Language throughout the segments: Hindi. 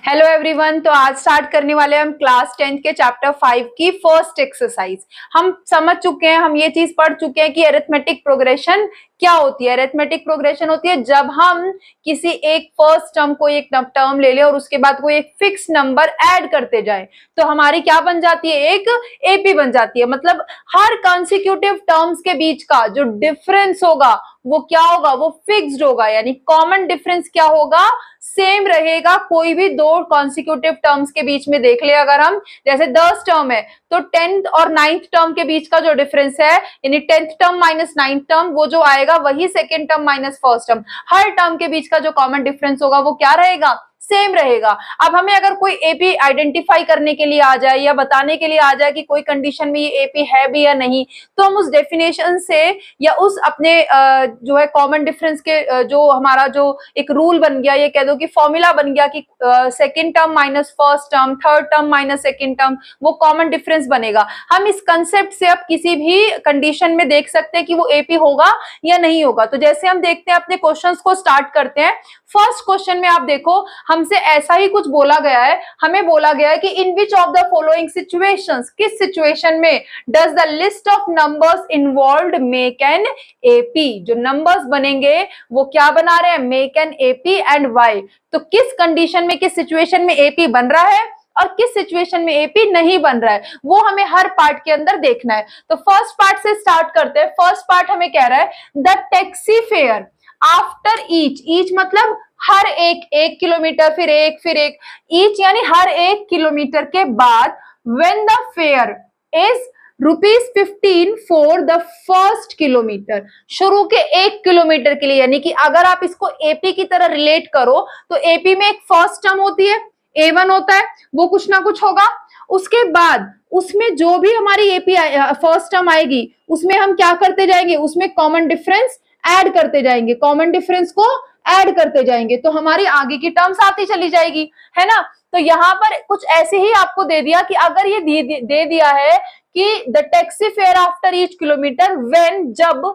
Hello everyone. तो आज स्टार्ट करने वाले हम क्लास 10th के चैप्टर 5 की फर्स्ट एक्सरसाइज। हम समझ चुके हैं, हम ये चीज पढ़ चुके हैं कि अरिथमेटिक प्रोग्रेशन क्या होती है। अरिथमेटिक प्रोग्रेशन होती है जब हम किसी एक फर्स्ट टर्म को एक टर्म ले लें और उसके बाद कोई एक फिक्स नंबर ऐड करते जाए तो हमारी क्या बन जाती है, एक एपी बन जाती है। मतलब हर कॉन्सिक्यूटिव टर्म्स के बीच का जो डिफरेंस होगा वो क्या होगा, वो फिक्स्ड होगा, यानी कॉमन डिफरेंस क्या होगा, सेम रहेगा। कोई भी दो कॉन्सिक्यूटिव टर्म्स के बीच में देख ले, अगर हम जैसे 10 टर्म है तो 10th और 9th टर्म के बीच का जो डिफरेंस है, यानी 10th term minus 9th term, वो जो आएगा वही second term minus first term. हर टर्म के बीच का जो कॉमन डिफरेंस होगा वो क्या रहेगा, सेम रहेगा। अब हमें अगर कोई एपी आइडेंटिफाई करने के लिए आ जाए या बताने के लिए आ जाए कि कोई कंडीशन में ये एपी है भी या नहीं, तो हम उस डेफिनेशन से या उस अपने जो है कॉमन डिफरेंस के जो हमारा जो एक रूल बन गया, ये कह दो कि फॉर्मूला बन गया कि second term minus first term, third term minus second term, वो कॉमन डिफरेंस बनेगा। हम इस कंसेप्ट से अब किसी भी कंडीशन में देख सकते हैं कि वो एपी होगा या नहीं होगा। तो जैसे हम देखते हैं, अपने क्वेश्चंस को स्टार्ट करते हैं। फर्स्ट क्वेश्चन में आप देखो, हमसे ऐसा ही कुछ बोला गया है। हमें बोला गया है कि in which of the following situations, किस सिचुएशन में does the list of numbers involved make an AP. जो नंबर्स बनेंगे वो क्या बना रहे हैं, make an AP, and why. तो किस कंडीशन में, किस सिचुएशन में एपी बन रहा है और किस सिचुएशन में एपी नहीं बन रहा है, वो हमें हर पार्ट के अंदर देखना है। तो फर्स्ट पार्ट से स्टार्ट करते हैं। फर्स्ट पार्ट हमें कह रहा है the taxi fare after each मतलब हर एक किलोमीटर, फिर एक ईच यानी हर 1 किलोमीटर के बाद, when the fair is ₹15 for the first kilometre, शुरू के 1 किलोमीटर के लिए। यानी कि अगर आप इसको एपी की तरह रिलेट करो तो एपी में एक फर्स्ट टर्म होती है, A1 होता है, वो कुछ ना कुछ होगा। उसके बाद उसमें जो भी हमारी एपी फर्स्ट टर्म आएगी उसमें हम क्या करते जाएंगे, उसमें कॉमन डिफरेंस ऐड करते जाएंगे, कॉमन डिफरेंस को ऐड करते जाएंगे, तो हमारी आगे की टर्म्स आती चली जाएगी, है ना। तो यहाँ पर कुछ ऐसे ही आपको दे दिया कि अगर ये दे दिया है कि the taxi fare after each kilometre when, जब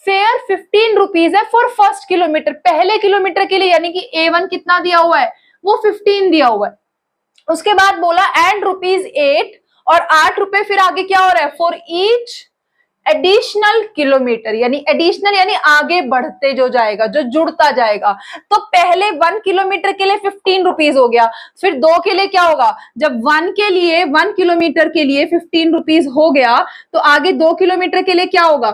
फेयर 15 रुपीज है फॉर फर्स्ट किलोमीटर, पहले किलोमीटर के लिए, यानी कि A1 कितना दिया हुआ है, वो 15 दिया हुआ है। उसके बाद बोला एंड ₹8 और 8 रुपए फिर आगे क्या हो रहा है, फॉर ईच एडिशनल किलोमीटर, यानी एडिशनल यानी आगे बढ़ते जो जाएगा, जो जुड़ता जाएगा। तो पहले 1 किलोमीटर के लिए 15 रुपीज हो गया, फिर 2 के लिए क्या होगा, जब 1 किलोमीटर के लिए 15 रुपीज हो गया तो आगे 2 किलोमीटर के लिए क्या होगा,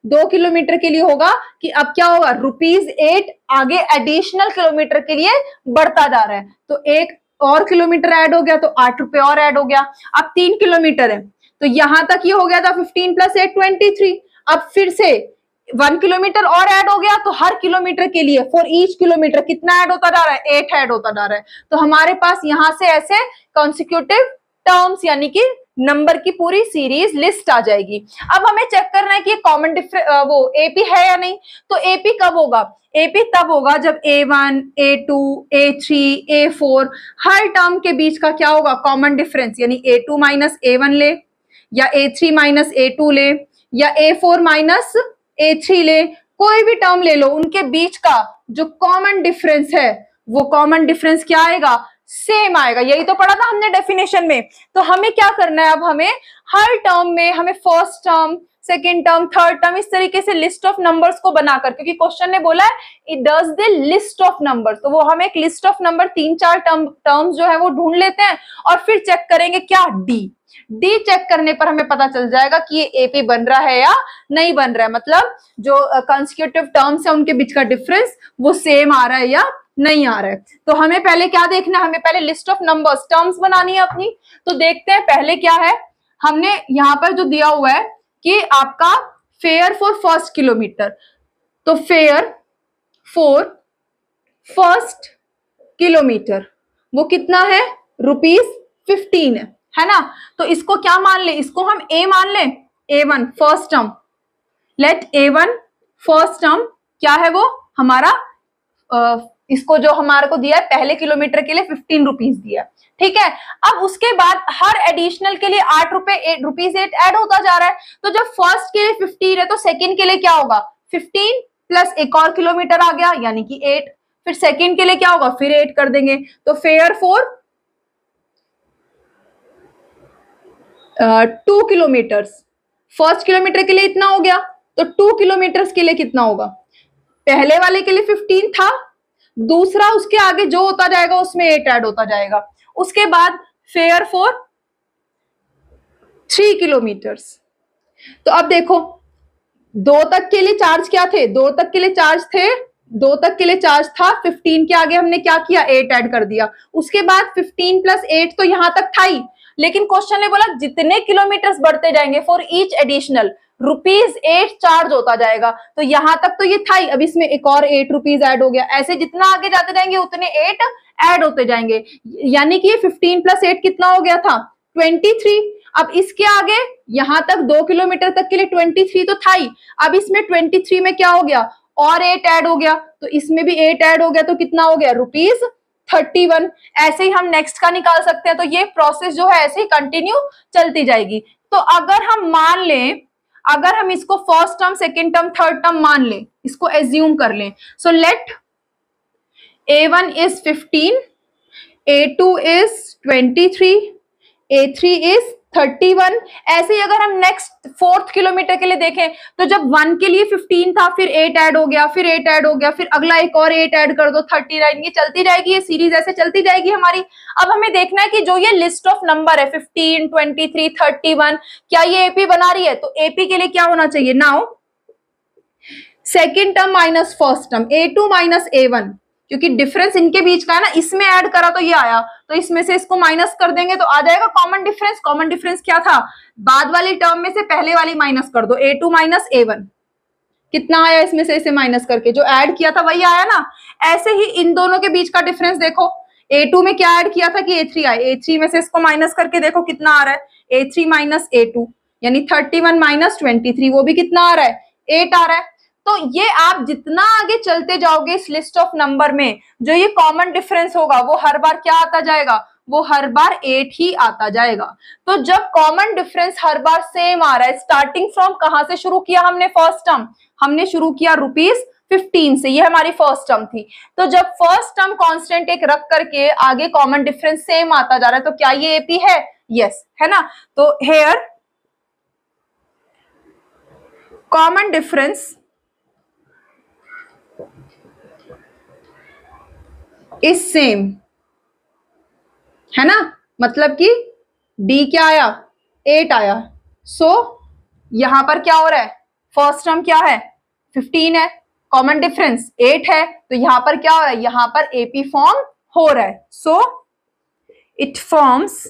2 किलोमीटर के लिए होगा कि अब क्या होगा, ₹8 आगे एडिशनल किलोमीटर के लिए बढ़ता जा रहा है। तो एक और किलोमीटर ऐड हो गया तो 8 रुपए और ऐड हो गया। अब 3 किलोमीटर है तो यहां तक ये हो गया था 15 + 8 23। अब फिर से 1 किलोमीटर और ऐड हो गया तो हर किलोमीटर के लिए फॉर ईच किलोमीटर कितना ऐड होता जा रहा है, 8 ऐड होता जा रहा है। तो हमारे पास यहां से ऐसे कॉन्सिक्यूटिव टर्म्स यानी कि नंबर की पूरी सीरीज लिस्ट आ जाएगी। अब हमें चेक करना है कि कॉमन वो एपी है या नहीं। तो एपी कब होगा, एपी तब होगा जब A1, A2, A3, A4 हर टर्म के बीच का क्या होगा, कॉमन डिफरेंस, यानी A2 माइनस A1 ले, या A3 माइनस A2 ले, या A4 माइनस A3 ले, कोई भी टर्म ले लो, उनके बीच का जो कॉमन डिफरेंस है वो कॉमन डिफरेंस क्या आएगा, सेम आएगा। यही तो पढ़ा था हमने डेफिनेशन में। तो हमें क्या करना है, अब हमें हर टर्म में हमें first term, second term, third term, इस तरीके से लिस्ट ऑफ नंबर्स को बनाकर, क्योंकि क्वेश्चन ने बोला है it does the list of numbers, तो वो हम एक लिस्ट ऑफ नंबर 3-4 टर्म्स जो है वो ढूंढ लेते हैं और फिर चेक करेंगे क्या, डी चेक करने पर हमें पता चल जाएगा कि ये एपी बन रहा है या नहीं बन रहा है। मतलब जो कॉन्सिक्यूटिव टर्म्स है उनके बीच का डिफरेंस वो सेम आ रहा है या नहीं आ रहा है। तो हमें पहले क्या देखना है, हमें पहले लिस्ट ऑफ नंबर्स, टर्म्स बनानी है अपनी। तो देखते हैं पहले क्या है, हमने यहाँ पर जो दिया हुआ है कि आपका फेयर फॉर फर्स्ट किलोमीटर, तो फेयर फॉर फर्स्ट किलोमीटर वो कितना है, ₹15 है ना। तो इसको क्या मान ले, इसको हम A मान ले, A1 first term, let A1 first term क्या है वो हमारा, इसको जो हमारे को दिया है पहले किलोमीटर के लिए 15 रुपीज दिया, ठीक है। अब उसके बाद हर एडिशनल के लिए 8 ऐड होता जा रहा है। तो जब फर्स्ट के लिए 15 है तो सेकंड के लिए क्या होगा, 15 प्लस एक और किलोमीटर आ गया यानी कि 8, फिर सेकंड के लिए क्या होगा, फिर 8 कर देंगे। तो fair for 2 kilometres, first kilometre के लिए इतना हो गया, तो 2 किलोमीटर्स के लिए कितना होगा, पहले वाले के लिए 15 था, दूसरा उसके आगे जो होता जाएगा उसमें 8 ऐड होता जाएगा। उसके बाद फेयर फॉर 3 किलोमीटर्स। तो अब देखो 2 तक के लिए चार्ज क्या थे, 2 तक के लिए चार्ज थे, 2 तक के लिए चार्ज था, 15 के आगे हमने क्या किया, 8 ऐड कर दिया। उसके बाद 15 प्लस 8 तो यहां तक था ही, लेकिन क्वेश्चन ने बोला जितने किलोमीटर्स बढ़ते जाएंगे फॉर ईच एडिशनल ₹8 चार्ज होता जाएगा। तो यहां तक तो ये था ही, अब इसमें एक और ₹8 ऐड हो गया। ऐसे जितना आगे जाते जाएंगे उतने 8 ऐड होते जाएंगे, यानी कि 15 प्लस 8 कितना हो गया था, 23। अब इसके आगे यहां तक 2 किलोमीटर तक के लिए 23 तो था ही, अब इसमें 23 में क्या हो गया, और 8 ऐड हो गया, तो इसमें भी 8 ऐड हो गया, तो कितना हो गया, ₹31। ऐसे ही हम नेक्स्ट का निकाल सकते हैं। तो ये प्रोसेस जो है ऐसे ही कंटिन्यू चलती जाएगी। तो अगर हम मान लें, अगर हम इसको first term, second term, third term मान लें, इसको एज्यूम कर लें, so let A1 is 15, A2 is 23, A3 is 31। ऐसे ही अगर हम नेक्स्ट 4th किलोमीटर के लिए देखें, तो जब 1 के लिए 15 था, फिर 8 ऐड हो गया, फिर 8 ऐड हो गया, फिर अगला एक और 8 ऐड कर दो, 39। ये चलती जाएगी, ये सीरीज ऐसे चलती जाएगी हमारी। अब हमें देखना है कि जो ये लिस्ट ऑफ नंबर है 15, 23, 31, क्या ये एपी बना रही है। तो एपी के लिए क्या होना चाहिए, now second term minus first term, A2 minus A1, क्योंकि डिफरेंस इनके बीच का है ना, इसमें ऐड करा तो ये आया, तो इसमें से इसको माइनस कर देंगे तो आ जाएगा कॉमन डिफरेंस। कॉमन डिफरेंस क्या था, बाद वाली टर्म में से पहले वाली माइनस कर दो, A2 माइनस A1, कितना आया इसमें से इसे माइनस करके, जो ऐड किया था वही आया ना। ऐसे ही इन दोनों के बीच का डिफरेंस देखो, A2 में क्या ऐड किया था कि A3 आए, A3 में से इसको माइनस करके देखो कितना आ रहा है, A3 माइनस A2, यानी 31 माइनस 23, वो भी कितना आ रहा है, 8 आ रहा है। तो ये आप जितना आगे चलते जाओगे इस लिस्ट ऑफ नंबर में, जो ये कॉमन डिफरेंस होगा वो हर बार क्या आता जाएगा, वो हर बार 8 ही आता जाएगा। तो जब कॉमन डिफरेंस हर बार सेम आ रहा है, स्टार्टिंग फ्रॉम कहां से शुरू किया हमने, फर्स्ट टर्म, हमने शुरू किया ₹15 से, ये हमारी फर्स्ट टर्म थी। तो जब फर्स्ट टर्म कांस्टेंट एक रख करके आगे कॉमन डिफरेंस सेम आता जा रहा है, तो क्या ये एपी है, यस है ना। तो here common difference is same, है ना, मतलब कि डी क्या आया, 8 आया। सो यहां पर क्या हो रहा है, फर्स्ट टर्म क्या है, 15 है, कॉमन डिफरेंस 8 है, तो यहां पर क्या हो रहा है, यहां पर एपी फॉर्म हो रहा है। So it forms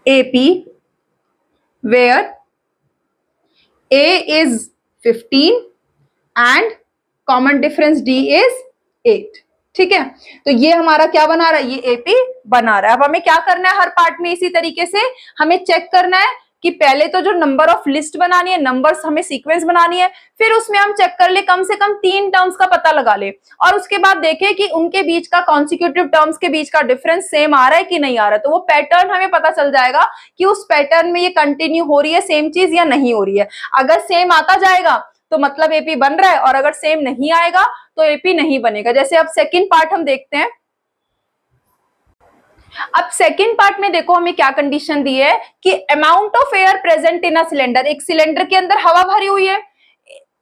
AP where A is 15 and common difference D is 8। ठीक है, तो ये हमारा क्या बना रहा है, ये एपी बना रहा है। अब हमें क्या करना है, हर पार्ट में इसी तरीके से हमें चेक करना है कि पहले तो जो नंबर ऑफ लिस्ट बनानी है, नंबर्स हमें सीक्वेंस बनानी है, फिर उसमें हम चेक कर ले, कम से कम 3 टर्म्स का पता लगा ले, और उसके बाद देखें कि उनके बीच का कॉन्सिक्यूटिव टर्म्स के बीच का डिफरेंस सेम आ रहा है कि नहीं आ रहा है। तो वो पैटर्न हमें पता चल जाएगा कि उस पैटर्न में ये कंटिन्यू हो रही है सेम चीज या नहीं हो रही है। अगर सेम आता जाएगा तो मतलब एपी बन रहा है, और अगर सेम नहीं आएगा तो एपी नहीं बनेगा। जैसे अब सेकंड पार्ट हम देखते हैं। अब सेकंड पार्ट में देखो हमें क्या कंडीशन दी है कि amount of air present in a cylinder, एक सिलेंडर के अंदर हवा भरी हुई है,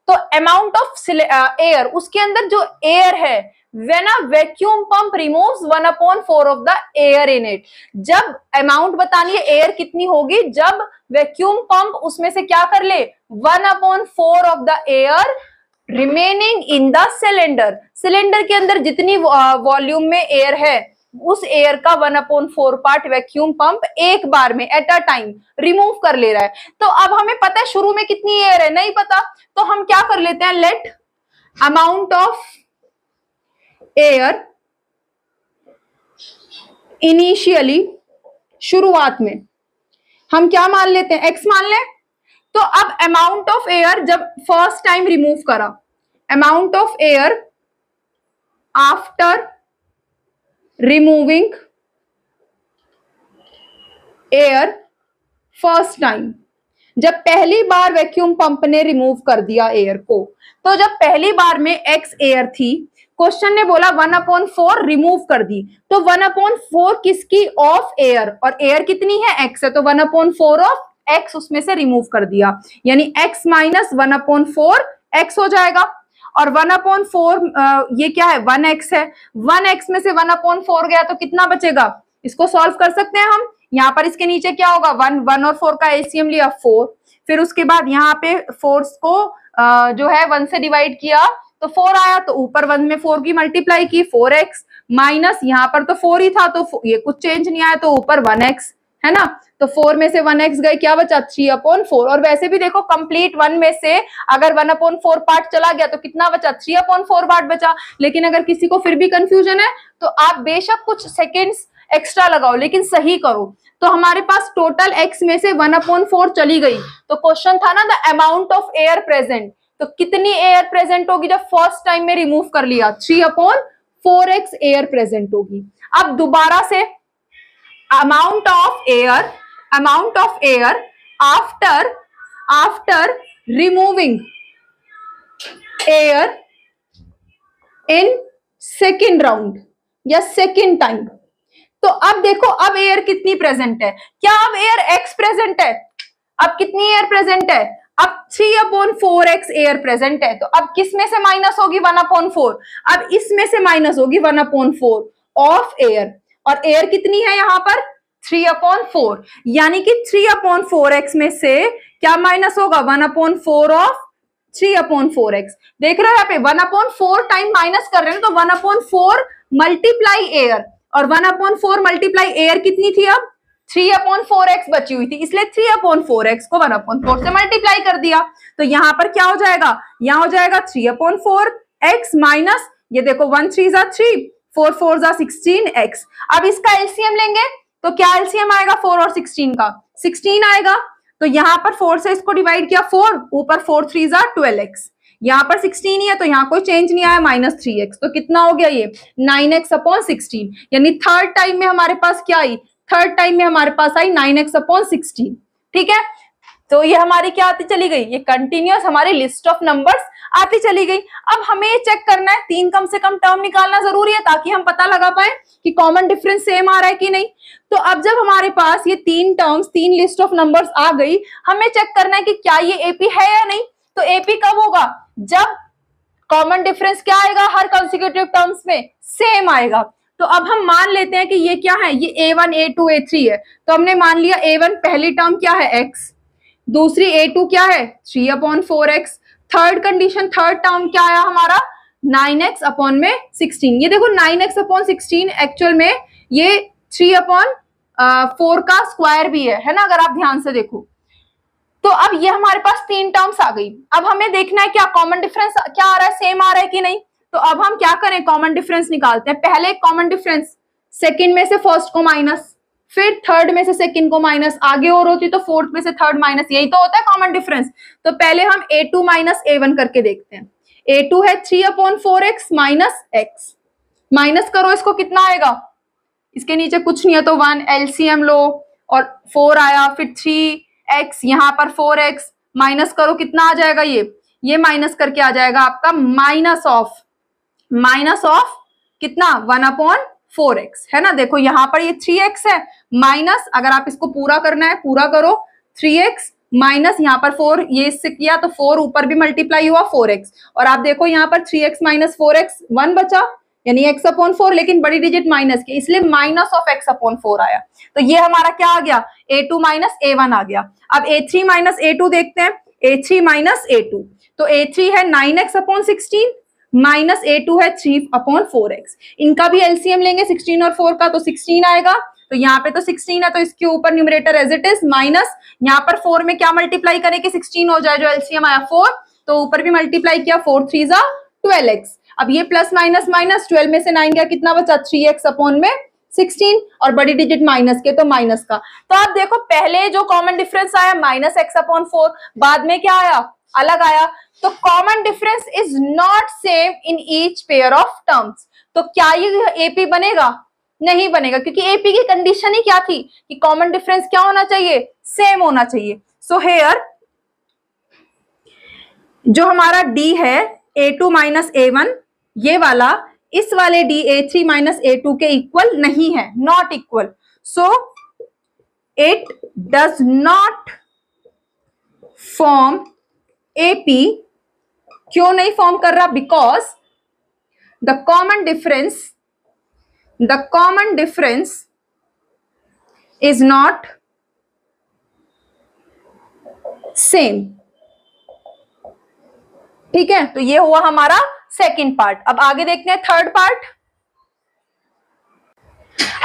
तो अमाउंट ऑफ एयर, उसके अंदर जो एयर है, when a vacuum pump removes 1/4 of the air in it। जब अमाउंट बतानी है एयर कितनी होगी, जब वैक्यूम पंप उसमें से क्या कर ले, 1/4 of the air remaining in the cylinder. Cylinder के अंदर जितनी वॉल्यूम में एयर है, उस एयर का 1/4 पार्ट वैक्यूम पंप एक बार में एट अ टाइम रिमूव कर ले रहा है। तो अब हमें पता है शुरू में कितनी एयर है, नहीं पता, तो हम क्या कर लेते हैं, let amount of air initially, शुरुआत में हम क्या मान लेते हैं, एक्स मान लें। तो अब अमाउंट ऑफ एयर जब फर्स्ट टाइम रिमूव करा, amount of air after removing air first time, जब पहली बार वैक्यूम पंप ने रिमूव कर दिया एयर को, तो जब पहली बार में x एयर थी, क्वेश्चन ने बोला 1/4 रिमूव कर दी, तो 1/4 किसकी? ऑफ एयर, और एयर कितनी है? x है, तो 1/4 ऑफ x उसमें से रिमूव कर दिया, यानी x माइनस 1/4 x हो जाएगा। और 1/4 ये क्या है? 1x है, 1x में से 1/4 गया तो कितना बचेगा? इसको सॉल्व कर सकते हैं हम। यहाँ पर इसके नीचे क्या होगा? 1 और 4 का एलसीएम लिया 4, फिर उसके बाद यहाँ पे 4 को जो है 1 से डिवाइड किया तो 4 आया, तो ऊपर 1 में 4 की मल्टीप्लाई की 4x, माइनस यहाँ पर तो 4 ही था तो ये कुछ चेंज नहीं आया, तो ऊपर 1x है ना, तो 4 में से 1x गए, क्या बचा? 3/4। और वैसे भी देखो कंप्लीट 1 में से अगर 1/4 पार्ट चला गया तो कितना बचा? 3/4 पार्ट बचा। लेकिन अगर किसी को फिर भी कंफ्यूजन है तो आप बेशक कुछ सेकेंड्स एक्स्ट्रा लगाओ, लेकिन सही करो। तो हमारे पास टोटल x में से 1/4 चली गई, तो क्वेश्चन था ना the amount of air present, तो कितनी एयर प्रेजेंट होगी जब फर्स्ट टाइम में रिमूव कर लिया? 3/4x एयर प्रेजेंट होगी। अब दोबारा से amount of air after removing air in second round या second time, तो अब देखो अब एयर कितनी प्रेजेंट है? क्या अब एयर x प्रेजेंट है? अब कितनी एयर प्रेजेंट है? अब 3/4x एयर प्रेजेंट है, तो अब किस में से माइनस होगी? 1/4। अब इसमें से माइनस होगी 1/4 ऑफ एयर, और एयर कितनी है यहाँ पर? 3/4, यानी कि 3/4x में से क्या माइनस होगा? 1/4 ऑफ 3/4x। देख रहे हो यहाँ पे 1/4 टाइम माइनस कर रहे हैं, तो 1/4 मल्टीप्लाई एयर, और 1/4 मल्टीप्लाई एयर कितनी थी? अब 3/4x बची हुई थी, इसलिए 3/4x को 1/4 से मल्टीप्लाई कर दिया, तो यहाँ पर क्या हो जाएगा? यहाँ हो जाएगा 3/4x माइनस, ये देखो 1 3 जा 3, 4 4 जा 16x। अब इसका एलसीएम लेंगे तो क्या एलसीएम आएगा? 4 और 16 का 16 आएगा, तो यहाँ पर 4 से इसको डिवाइड किया 4, ऊपर 4 3 जा 12x, यहाँ पर 16 ही है तो यहाँ कोई चेंज नहीं आया, -3x, तो कितना हो गया? ये 9x/16, यानी थर्ड टाइम में हमारे पास क्या आई? थर्ड टाइम में हमारे पास आई 9x/16। ठीक है, तो ये हमारी क्या आती चली गई? ये कंटिन्यूअस हमारी लिस्ट ऑफ नंबर्स आती चली गई। अब हमें ये चेक करना है, 3 कम से कम टर्म निकालना जरूरी है ताकि हम पता लगा पाए कि कॉमन डिफरेंस सेम आ रहा है कि नहीं। तो अब जब हमारे पास ये 3 टर्म्स, 3 लिस्ट ऑफ नंबर्स आ गई, हमें चेक करना है कि क्या ये एपी है या नहीं। तो एपी कब होगा? जब कॉमन डिफरेंस क्या आएगा? हर कंसेक्यूटिव टर्म्स में सेम आएगा। तो अब हम मान लेते हैं कि ये क्या है? ये a1 a2 a3 है, तो हमने मान लिया a1 पहली टर्म क्या है? x, दूसरी a2 क्या है? 3/4x, third condition, third term क्या आया हमारा? 9x/16। ये देखो 9x/16 एक्चुअल में ये 3/4 का स्क्वायर भी है ना, अगर आप ध्यान से देखो। तो अब ये हमारे पास 3 टर्म्स आ गई। अब हमें देखना है क्या कॉमन डिफरेंस क्या आ रहा है, सेम आ रहा है कि नहीं। तो अब हम क्या करें? कॉमन डिफरेंस निकालते हैं। पहले कॉमन डिफरेंस, सेकंड में से फर्स्ट को माइनस, फिर थर्ड में से सेकंड को माइनस, आगे और होती तो फोर्थ में से थर्ड माइनस, यही तो होता है कॉमन डिफरेंस। तो पहले हम a2 माइनस a1 करके देखते हैं। a2 है 3/4x माइनस x, माइनस करो इसको, कितना आएगा? इसके नीचे कुछ नहीं है तो 1, एलसीएम लो और 4 आया, फिर 3x, यहाँ पर 4x, माइनस करो कितना आ जाएगा? ये माइनस करके आ जाएगा आपका माइनस ऑफ कितना? 1/4x, है ना। देखो यहाँ पर ये 3x है, माइनस, अगर आप इसको पूरा करना है पूरा करो, 3x माइनस यहाँ पर 4, ये इससे किया तो 4 ऊपर भी मल्टीप्लाई हुआ 4x, और आप देखो यहाँ पर 3x माइनस 4x 1 बचा, यानी x/4, लेकिन बड़ी डिजिट माइनस की, इसलिए माइनस ऑफ x/4 आया। तो ये हमारा क्या आ गया? a2 माइनस a1 आ गया। अब a3 माइनस a2 देखते हैं, a3 माइनस a2, तो a3 है 9x/16 माइनस a2 है 3/4x। इनका भी एलसीएम लेंगे 16 और 4 का, तो 16 आएगा, तो यहाँ पे तो 16 है तो इसके ऊपर numerator as it is, minus यहाँ पर 4 में क्या मल्टीप्लाई करें कि 16 हो जाए, जो एलसीएम आया 4, तो ऊपर भी मल्टीप्लाई किया, 4 3 जा 12x। अब ये प्लस माइनस माइनस, 12 में से 9 गया, कितना बचा? 3x/16, और बड़ी डिजिट माइनस के तो माइनस का। तो आप देखो पहले जो कॉमन डिफरेंस आया -x/4, बाद में क्या आया? अलग आया। तो common difference is not same in each pair of terms. तो क्या ये एपी बनेगा? नहीं बनेगा, क्योंकि एपी की कंडीशन ही क्या थी कि कॉमन डिफरेंस क्या होना चाहिए? सेम होना चाहिए। सो हेयर जो हमारा डी है A2 माइनस A1, ये वाला इस वाले डी A3 माइनस A2 के इक्वल नहीं है, not equal, so it does not form AP। क्यों नहीं फॉर्म कर रहा? Because the common difference is not same. ठीक है, तो ये हुआ हमारा सेकंड पार्ट। अब आगे देखते हैं थर्ड पार्ट।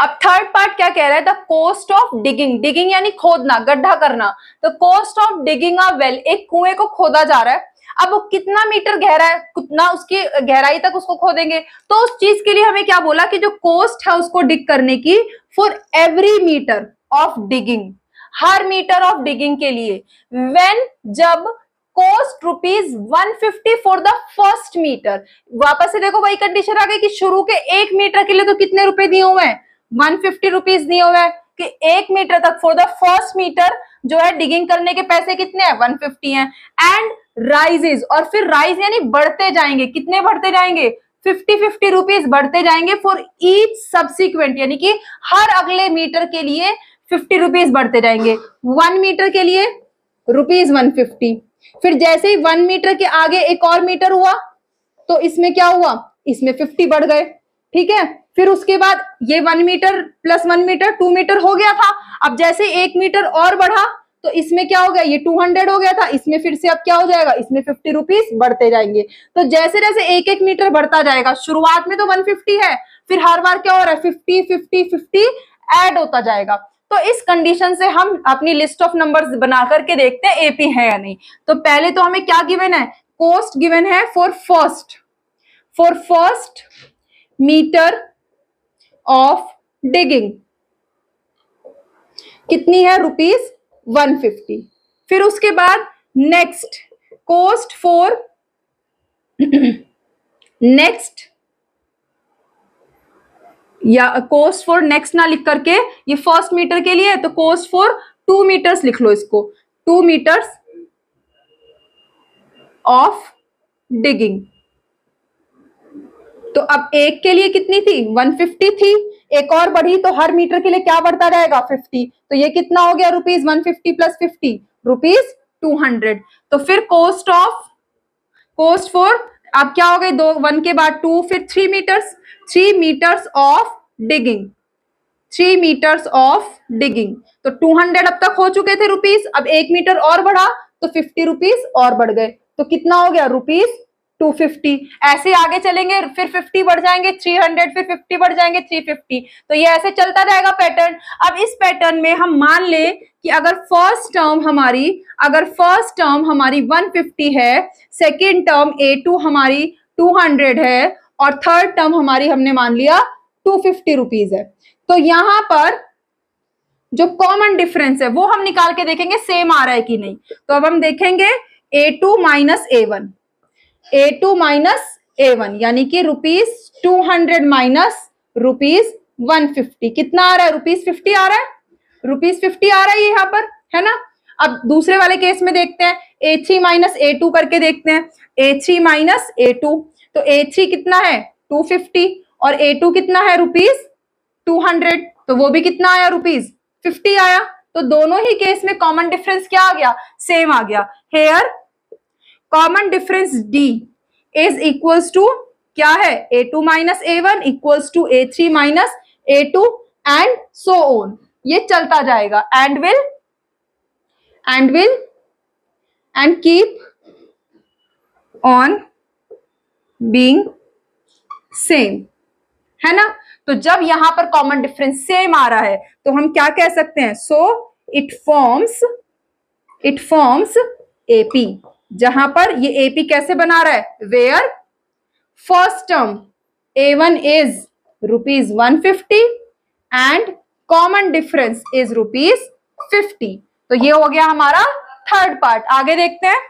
अब थर्ड पार्ट क्या कह रहा है? द कॉस्ट ऑफ डिगिंग यानी खोदना, गड्ढा करना। The cost of digging a well, एक कुएं को खोदा जा रहा है। अब वो कितना मीटर गहरा है, कितना उसकी गहराई तक उसको खोदेंगे, तो उस चीज के लिए हमें क्या बोला कि जो कॉस्ट है उसको डिग करने की, for every metre of digging, हर मीटर ऑफ डिगिंग के लिए, व्हेन, जब cost ₹150 for the first metre. वापस से देखो वही कंडीशन आ गई कि शुरू के 1 मीटर के लिए तो कितने रुपए दिए हुए हैं? 150 रुपीज दिए हुए हैं कि 1 मीटर तक, फॉर द फर्स्ट मीटर जो है डिगिंग करने के पैसे कितने हैं? 150 हैं। एंड राइजेज, और फिर राइज यानी बढ़ते जाएंगे, कितने बढ़ते जाएंगे? 50 रुपीज बढ़ते जाएंगे फॉर ईच सब्सिक्वेंट, यानी कि हर अगले मीटर के लिए 50 रुपीज बढ़ते जाएंगे। 1 मीटर के लिए ₹150। फिर जैसे ही 1 मीटर के आगे एक और मीटर हुआ तो इसमें क्या हुआ? इसमें 50 बढ़ गए। ठीक है, फिर उसके बाद ये 1 मीटर प्लस 1 मीटर 2 मीटर हो गया था। अब जैसे 1 मीटर और बढ़ा तो इसमें क्या हो गया? ये 200 हो गया था। इसमें फिर से अब क्या हो जाएगा? इसमें 50 रुपीज बढ़ते जाएंगे। तो जैसे जैसे एक एक मीटर बढ़ता जाएगा, शुरुआत में तो 150 है, फिर हर बार क्या हो रहा है? 50 ऐड होता जाएगा। तो इस कंडीशन से हम अपनी लिस्ट ऑफ नंबर्स बना करके देखते हैं एपी है या नहीं। तो पहले तो हमें क्या गिवन है? कॉस्ट गिवन है for first metre of digging, कितनी है? ₹150। फिर उसके बाद नेक्स्ट कॉस्ट फॉर नेक्स्ट, या कॉस्ट फॉर नेक्स्ट ना लिख करके ये फर्स्ट मीटर के लिए, तो कॉस्ट फॉर 2 मीटर्स लिख लो इसको, 2 मीटर्स ऑफ डिगिंग। तो अब एक के लिए कितनी थी? 150 थी, एक और बढ़ी तो हर मीटर के लिए क्या बढ़ता रहेगा? 50। तो ये कितना हो गया? ₹150 प्लस 50, ₹200। तो फिर कॉस्ट फॉर, अब क्या हो गए? 2, 1 के बाद 2, फिर 3 metres of digging, 3 metres of digging. तो 200 अब तक हो चुके थे रुपीस, अब 1 मीटर और बढ़ा तो 50 रुपीस और बढ़ गए, तो कितना हो गया? ₹250। ऐसे आगे चलेंगे, फिर 50 बढ़ जाएंगे 300, फिर 50 बढ़ जाएंगे 350। तो ये ऐसे चलता जाएगा पैटर्न। अब इस पैटर्न में हम मान ले कि अगर फर्स्ट टर्म हमारी 150 है, सेकेंड टर्म A2 हमारी 200 है, और थर्ड टर्म हमारी हमने मान लिया 250 रुपीज है। तो यहां पर जो कॉमन डिफरेंस है वो हम निकाल के देखेंगे सेम आ रहा है कि नहीं। तो अब हम देखेंगे A2 माइनस A1 यानी कि ₹200 माइनस ₹150, कितना आ रहा है? ₹50 आ रहा है, ₹50 आ रहा है यहाँ पर, है ना। अब दूसरे वाले केस में देखते हैं, A3 माइनस A2 करके देखते हैं। A3 माइनस A2, तो A3 कितना है? 250, और A2 कितना है? ₹200, तो वो भी कितना आया? ₹50 आया। तो दोनों ही केस में कॉमन डिफरेंस क्या आ गया? सेम आ गया। Here common difference D is equals to क्या है? A2 minus A1 equals to A3 minus A2 and so on. ये चलता जाएगा and keep on being same, है ना। तो जब यहां पर कॉमन डिफरेंस सेम आ रहा है तो हम क्या कह सकते हैं? सो इट फॉर्म्स AP, जहां पर ये AP कैसे बना रहा है? Where first term A1 is ₹150 and common difference is ₹50। तो ये हो गया हमारा थर्ड पार्ट। आगे देखते हैं।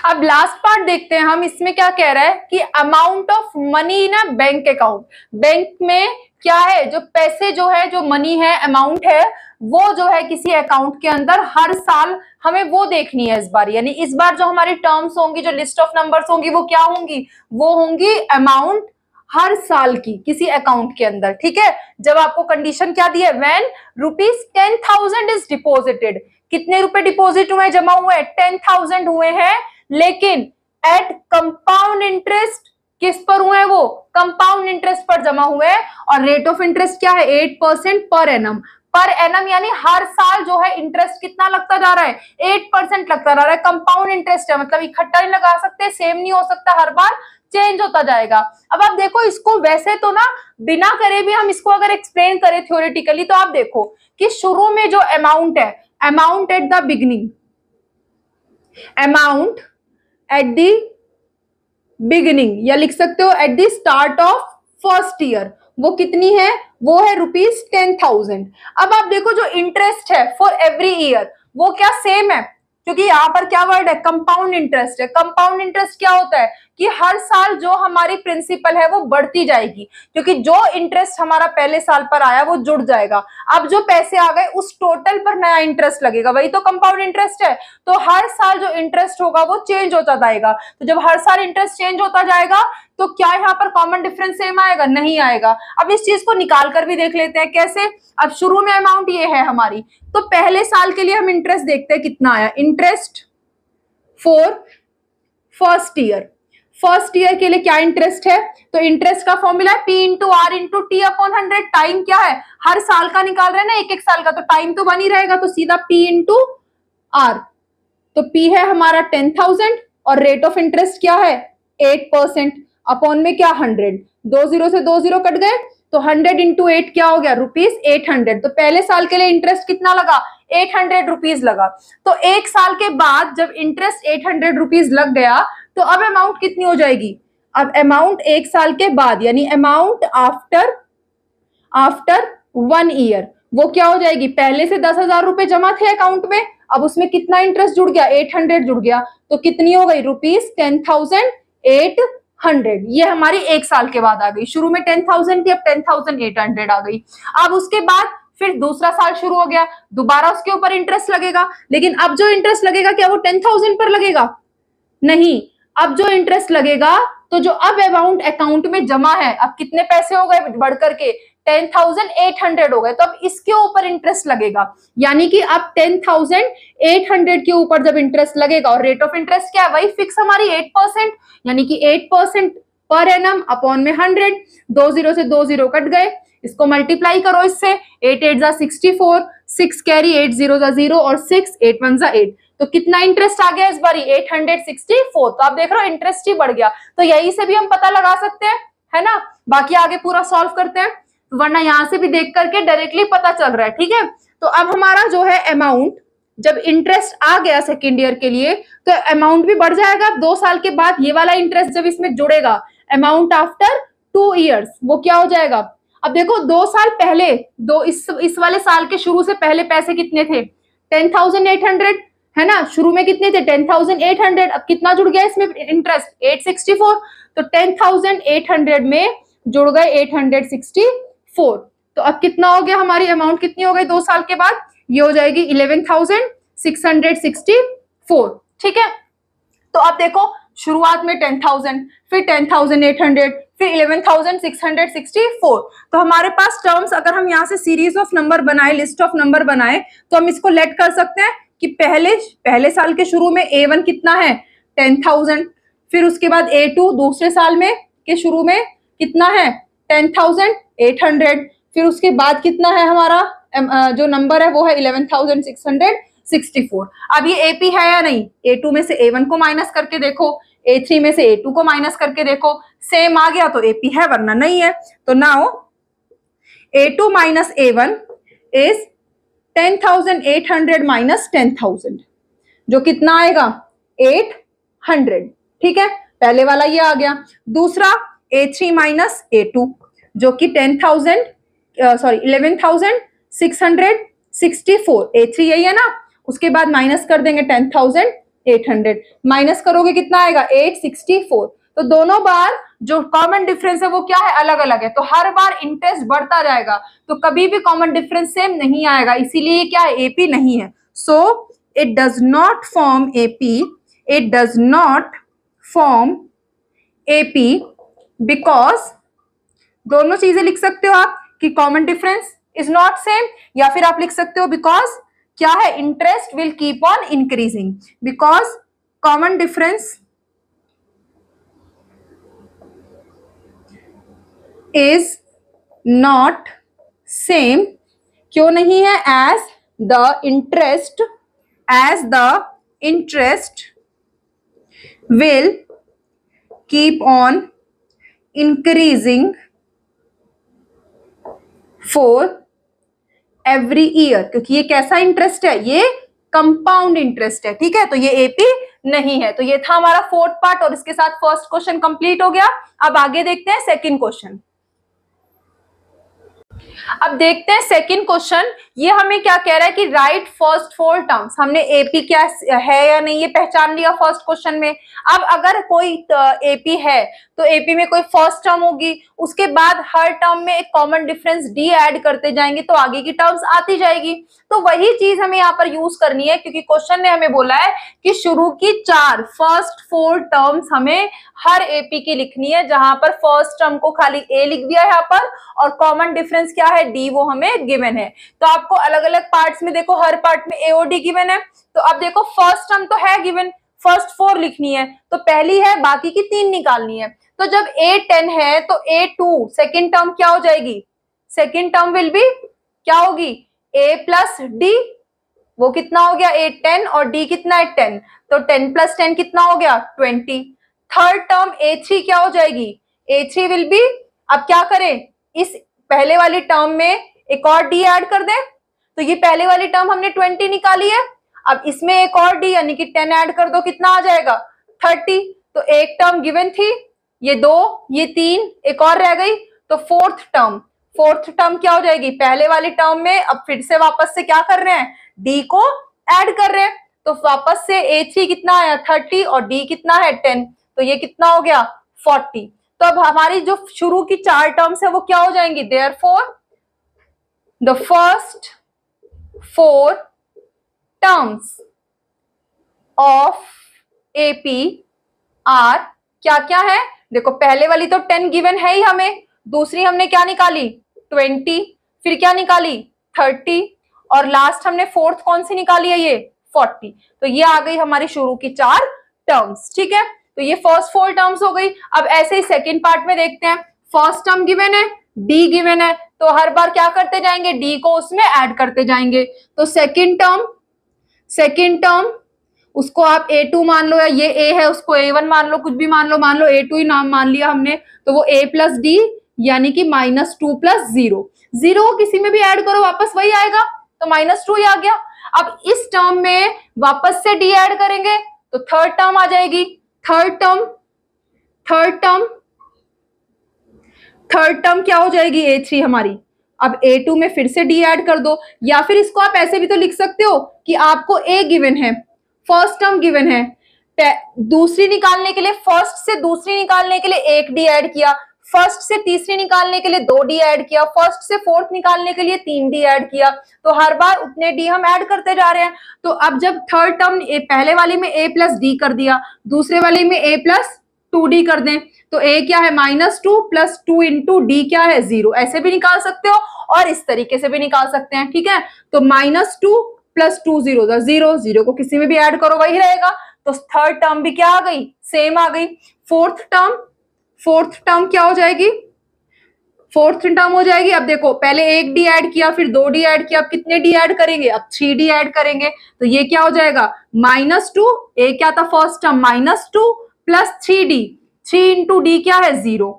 अब लास्ट पार्ट देखते हैं हम। इसमें क्या कह रहा है कि amount of money in a bank account, bank में क्या है? जो पैसे जो है, जो मनी है, अमाउंट है, वो जो है किसी अकाउंट के अंदर हर साल हमें वो देखनी है इस बार, यानी इस बार जो हमारी टर्म्स होंगी, जो लिस्ट ऑफ नंबर्स होंगी, वो क्या होंगी, वो होंगी अमाउंट हर साल की किसी अकाउंट के अंदर। ठीक है, जब आपको कंडीशन क्या दी है, व्हेन ₹10,000 इज डिपोजिटेड, कितने रुपए डिपॉजिट हुए, जमा हुए, 10,000 हुए हैं, लेकिन एट कंपाउंड इंटरेस्ट किस पर हुए हैं, वो कंपाउंड इंटरेस्ट पर जमा हुए हैं, और रेट ऑफ इंटरेस्ट क्या है, 8% पर एनम। पर एनम यानी हर साल जो है इंटरेस्ट कितना लगता जा रहा है, 8% लगता जा रहा है। कंपाउंड इंटरेस्ट है, मतलब इकट्ठा नहीं लगा सकते, सेम नहीं हो सकता, हर बार चेंज होता जाएगा। अब आप देखो इसको, वैसे तो ना बिना करे भी हम इसको अगर एक्सप्लेन करें थ्योरेटिकली, तो आप देखो कि शुरू में जो अमाउंट है, amount at the beginning, amount at the beginning, या लिख सकते हो at the start of first year, वो कितनी है, वो है ₹10,000। अब आप देखो जो इंटरेस्ट है फॉर एवरी ईयर, वो क्या सेम है, क्योंकि यहाँ पर क्या वर्ड है, कंपाउंड इंटरेस्ट है। कंपाउंड इंटरेस्ट क्या होता है कि हर साल जो हमारी प्रिंसिपल है वो बढ़ती जाएगी, क्योंकि जो इंटरेस्ट हमारा पहले साल पर आया वो जुड़ जाएगा। अब जो पैसे आ गए उस टोटल पर नया इंटरेस्ट लगेगा, वही तो कंपाउंड इंटरेस्ट है। तो हर साल जो इंटरेस्ट होगा वो चेंज होता जाएगा। तो जब हर साल इंटरेस्ट चेंज होता जाएगा तो क्या यहाँ पर कॉमन डिफरेंस सेम आएगा, नहीं आएगा। अब इस चीज को निकाल कर भी देख लेते हैं कैसे। अब शुरू में अमाउंट ये है हमारी, तो पहले साल के लिए हम इंटरेस्ट देखते हैं कितना आया, interest for first year. First year के लिए क्या इंटरेस्ट है, तो इंटरेस्ट का फॉर्मूला है P into R into T upon 100। Time क्या है, हर साल का निकाल रहे हैं ना, एक एक साल का, तो टाइम तो बन ही रहेगा, तो सीधा P इंटू आर। तो P है हमारा 10,000 और रेट ऑफ इंटरेस्ट क्या है 8%, अपॉन में क्या 100, 2 जीरो से 2 जीरो कट गए, तो 100 इंटू 8 क्या हो गया, ₹800। तो पहले साल के लिए इंटरेस्ट कितना लगा, 800 रुपीज लगा। तो एक साल के बाद जब इंटरेस्ट 800 रुपीज लग गया, तो अब अमाउंट कितनी हो जाएगी, अब अमाउंट एक साल के बाद, यानी अमाउंट आफ्टर 1 ईयर, वो क्या हो जाएगी, पहले से 10,000 रुपए जमा थे अकाउंट में, अब उसमें कितना इंटरेस्ट जुड़ गया, 800 जुड़ गया, तो कितनी हो गई, ₹10,800। ये हमारी एक साल के बाद आ गई। शुरू में 10,000 थी, अब 10,800 आ गई। अब उसके बाद फिर दूसरा साल शुरू हो गया, दोबारा उसके ऊपर इंटरेस्ट लगेगा, लेकिन अब जो इंटरेस्ट लगेगा क्या वो 10,000 पर लगेगा, नहीं, अब जो इंटरेस्ट लगेगा, तो जो अब अमाउंट अकाउंट में जमा है, अब कितने पैसे हो गए बढ़कर के 10,800 हो गए, तो अब इसके ऊपर इंटरेस्ट लगेगा, यानी कि अब 10,800 के ऊपर जब इंटरेस्ट लगेगा, और रेट ऑफ इंटरेस्ट क्या है, वही फिक्स हमारी 8%, यानी कि 8% पर एनम अपॉन में 100, 2 जीरो से 2 जीरो कट गए, इसको मल्टीप्लाई करो इससे, 8 8 जा 64, 6 कैरी, 8 0 जा 0 और 6 8 1 जा 8, तो कितना इंटरेस्ट आ गया इस बारी 864। तो आप देख रहे हो इंटरेस्ट ही बढ़ गया। तो यही से भी हम पता लगा सकते हैं, है ना। बाकी आगे पूरा सॉल्व करते हैं, वरना यहां से भी देख करके डायरेक्टली पता चल रहा है, ठीक है। तो अब हमारा जो है अमाउंट, जब इंटरेस्ट आ गया सेकेंड ईयर के लिए, तो अमाउंट भी बढ़ जाएगा। 2 साल के बाद ये वाला इंटरेस्ट जब इसमें जुड़ेगा, अमाउंट आफ्टर 2 इयर्स, वो क्या हो जाएगा। अब देखो 2 साल पहले, इस वाले साल के शुरू से पहले पैसे कितने थे, 10,800, है ना। शुरू में कितने थे 10,800, अब कितना जुड़ गया इसमें इंटरेस्ट 864, तो 10,800 में जुड़ गए 864, तो अब कितना हो गया, हमारी अमाउंट कितनी हो गई 2 साल के बाद, ये हो जाएगी 11,664, ठीक है। तो अब देखो शुरुआत में 10,000, फिर 10,800, फिर 11,664, तो हमारे पास टर्म्स, अगर हम यहाँ से सीरीज ऑफ नंबर बनाए, लिस्ट ऑफ नंबर बनाए, तो हम इसको लेट कर सकते हैं कि पहले साल के शुरू में A1 कितना है 10,000, फिर उसके बाद A2 दूसरे साल में के शुरू में कितना है 10,800, फिर उसके बाद कितना है हमारा जो नंबर है वो है 11,664। अब ये AP है या नहीं, A2 में से A1 को माइनस करके देखो, A3 में से A2 को माइनस करके देखो, सेम आ गया तो AP है, वरना नहीं है। तो now A2 minus A1 is 10,800 minus 10,000, जो कितना आएगा 800, ठीक है। पहले वाला ये आ गया। दूसरा A3 माइनस A2, जो कि 11,664, A3 यही है ना, उसके बाद माइनस कर देंगे 10,800, माइनस करोगे कितना आएगा 864, तो दोनों बार जो कॉमन डिफरेंस है वो क्या है, अलग अलग है, तो हर बार इंटरेस्ट बढ़ता जाएगा, तो कभी भी कॉमन डिफरेंस सेम नहीं आएगा, इसीलिए ये क्या है, एपी नहीं है। So it does not form AP, it does not form AP because, दोनों चीजें लिख सकते हो आप कि common difference is not same, या फिर आप लिख सकते हो बिकॉज क्या है, interest will keep on increasing, because common difference is not same, क्यों नहीं है, as the interest will keep on increasing for every year, क्योंकि ये कैसा इंटरेस्ट है, ये कंपाउंड इंटरेस्ट है, ठीक है, तो ये एपी नहीं है। तो ये था हमारा फोर्थ पार्ट और इसके साथ फर्स्ट क्वेश्चन कंप्लीट हो गया। अब आगे देखते हैं सेकंड क्वेश्चन। अब देखते हैं सेकंड क्वेश्चन, ये हमें क्या कह रहा है कि राइट फर्स्ट फोर टर्म्स, हमने एपी क्या है या नहीं ये पहचान लिया फर्स्ट क्वेश्चन में। अब अगर कोई एपी है तो एपी में कोई फर्स्ट टर्म होगी, उसके बाद हर टर्म में एक कॉमन डिफरेंस डी ऐड करते जाएंगे तो आगे की टर्म्स आती जाएगी। तो वही चीज हमें यहाँ पर यूज करनी है, क्योंकि क्वेश्चन ने हमें बोला है कि शुरू की चार फर्स्ट फोर टर्म्स हमें हर एपी की लिखनी है, जहां पर फर्स्ट टर्म को खाली ए लिख दिया है यहाँ पर और कॉमन डिफरेंस क्या है, डी, वो हमें गिवन है। तो आपको अलग अलग पार्ट्स में देखो, हर पार्ट में ए और डी गिवन है। तो अब देखो फर्स्ट टर्म तो है गिवन, फर्स्ट फोर लिखनी है तो पहली है, बाकी की तीन निकालनी है। तो जब ए 10 है तो ए 2 सेकेंड टर्म क्या हो जाएगी, सेकेंड टर्म विल बी क्या होगी, ए प्लस डी, वो कितना हो गया, ए 10 और डी कितना है 10, तो 10 प्लस 10 कितना हो गया 20। थर्ड टर्म ए 3 क्या हो जाएगी, ए 3 विल बी, अब क्या करें, इस पहले वाली टर्म में एक और डी ऐड कर दें, तो ये पहले वाली टर्म हमने 20 निकाली है, अब इसमें एक और डी यानी कि 10 ऐड कर दो, कितना आ जाएगा 30। तो एक टर्म गिवन थी, ये 2 ये 3, एक और रह गई, तो फोर्थ टर्म क्या हो जाएगी, पहले वाली टर्म में अब फिर से वापस से क्या कर रहे हैं, डी को ऐड कर रहे हैं, तो वापस से A3 कितना आया 30 और डी कितना है 10, तो ये कितना हो गया 40। तो अब हमारी जो शुरू की चार टर्म्स है वो क्या हो जाएंगी, therefore the first four terms of AP are क्या क्या है, देखो पहले वाली तो 10 गिवन है ही हमें, दूसरी हमने क्या निकाली 20, फिर क्या निकाली 30 और लास्ट हमने फोर्थ कौन सी निकाली है ये 40। तो ये आ गई हमारी शुरू की चार टर्म्स, ठीक है, तो ये फर्स्ट फोर टर्म्स हो गई। अब ऐसे ही सेकेंड पार्ट में देखते हैं, फर्स्ट टर्म गिवन है, डी गिवन है, तो हर बार क्या करते जाएंगे, डी को उसमें ऐड करते जाएंगे। तो सेकेंड टर्म उसको आप A2 मान लो, या ये A है उसको A1 मान लो, कुछ भी मान लो A2 ही नाम मान लिया हमने, तो वो A प्लस डी यानी कि -2 प्लस 0 को किसी में भी ऐड करो वापस वही आएगा, तो -2 ही आ गया। अब इस टर्म में वापस से डी ऐड करेंगे तो थर्ड टर्म आ जाएगी, थर्ड टर्म क्या हो जाएगी A3 हमारी, अब A2 में फिर से डी ऐड कर दो, या फिर इसको आप ऐसे भी तो लिख सकते हो कि आपको A गिवन है, फर्स्ट टर्म गिवन है, दूसरी निकालने के लिए फर्स्ट से दूसरी निकालने के लिए एक डी ऐड किया, फर्स्ट से तीसरी निकालने के लिए 2 डी ऐड किया, फर्स्ट से फोर्थ निकालने के लिए 3 डी ऐड किया, तो हर बार उतने डी हम ऐड करते जा रहे हैं। तो अब जब थर्ड टर्म पहले वाली में a प्लस डी कर दिया, दूसरे वाली में a प्लस 2d कर दें, तो a क्या है -2 प्लस 2 इंटू डी क्या है 0, ऐसे भी निकाल सकते हो और इस तरीके से भी निकाल सकते हैं, ठीक है। तो -2 प्लस 2 0 को किसी में भी ऐड करो वही रहेगा, तो थर्ड टर्म भी क्या आ गई, सेम आ गई। फोर्थ टर्म क्या हो जाएगी, फोर्थ टर्म हो जाएगी, अब देखो पहले एक डी ऐड किया फिर 2 डी ऐड किया, अब कितने डी ऐड करेंगे, अब 3 डी ऐड करेंगे, तो ये क्या हो जाएगा -2, ए क्या था first term -2 plus 3d, 3 into D क्या है 0,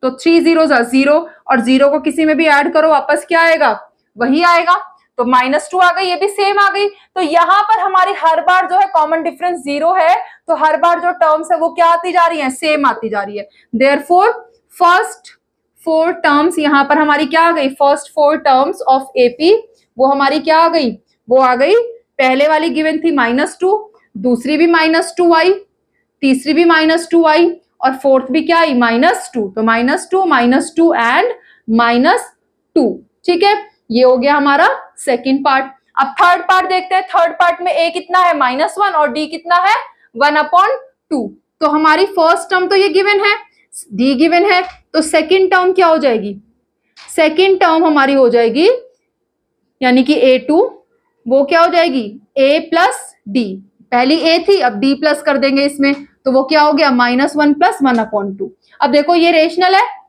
तो 3 0 और 0 को किसी में भी ऐड करो वापस क्या आएगा वही आएगा, तो -2 आ गई, ये भी सेम आ गई। तो यहाँ पर हमारी हर बार जो है कॉमन डिफरेंस 0 है, तो हर बार जो टर्म्स है वो क्या आती जा रही है, सेम आती जा रही है। देयरफॉर फर्स्ट 4 टर्म्स यहाँ पर हमारी क्या आ गई, फर्स्ट 4 टर्म्स ऑफ एपी वो हमारी क्या आ गई, वो आ गई, पहले वाली गिवन थी -2, दूसरी भी -2 आई, तीसरी भी -2 आई और फोर्थ भी क्या आई -2, तो -2 एंड -2। ठीक है, ये हो गया हमारा सेकंड पार्ट। अब थर्ड पार्ट देखते हैं। थर्ड पार्ट में a कितना है -1 और d कितना है 1/2। तो हमारी फर्स्ट टर्म तो ये गिवन है, d गिवन है, तो सेकंड टर्म क्या हो जाएगी? सेकंड टर्म हमारी हो जाएगी यानी कि a2, वो क्या हो जाएगी a प्लस d। पहली a थी, अब d प्लस कर देंगे इसमें, तो वो क्या हो गया -1 + 1/2। अब देखो ये रेशनल है,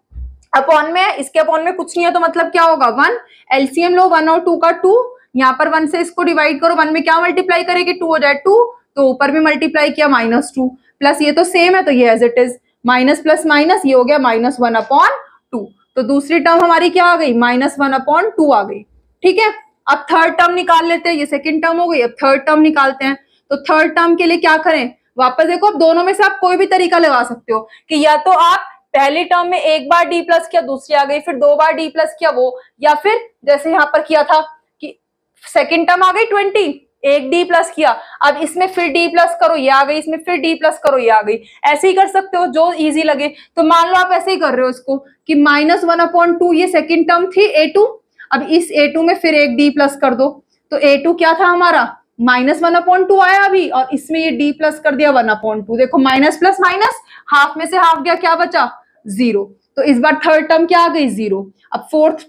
अपॉन में, इसके अपॉन में कुछ नहीं है, तो मतलब क्या होगा 1। एलसीएम लो 1 और 2 का 2, यहाँ पर 1 से इसको डिवाइड करो, 1 में क्या मल्टीप्लाई करेगी 2 हो जाए 2, तो ऊपर भी मल्टीप्लाई किया -2 प्लस ये तो सेम है तो ये as it is, minus plus minus ये हो गया -1/2। तो दूसरी टर्म हमारी क्या आ गई -1/2 आ गई। ठीक है, अब थर्ड टर्म निकाल लेते हैं, ये सेकंड टर्म हो गई, अब थर्ड टर्म निकालते हैं। तो थर्ड टर्म के लिए क्या करें, वापस देखो, अब दोनों में से आप कोई भी तरीका लगा सकते हो कि या तो आप पहली टर्म में एक बार d प्लस किया, दूसरी आ गई, फिर 2 बार d प्लस किया वो, या फिर जैसे यहाँ पर किया था कि सेकंड टर्म आ गई 20, एक d प्लस किया, अब इसमें फिर d प्लस करो ये आ गई, इसमें फिर d प्लस करो ये आ गई। ऐसे ही कर सकते हो जो इजी लगे। तो मान लो आप ऐसे ही कर रहे हो इसको कि -1/2 ये सेकंड टर्म थी a2, अब इस a2 में फिर एक d प्लस कर दो, तो a2 क्या था हमारा -1/2 आया अभी, और इसमें ये d प्लस कर दिया 1/2। देखो माइनस प्लस माइनस, हाफ में से हाफ गया, क्या बचा 0। तो इस बार थर्ड टर्म क्या आ गई 0। अब फोर्थ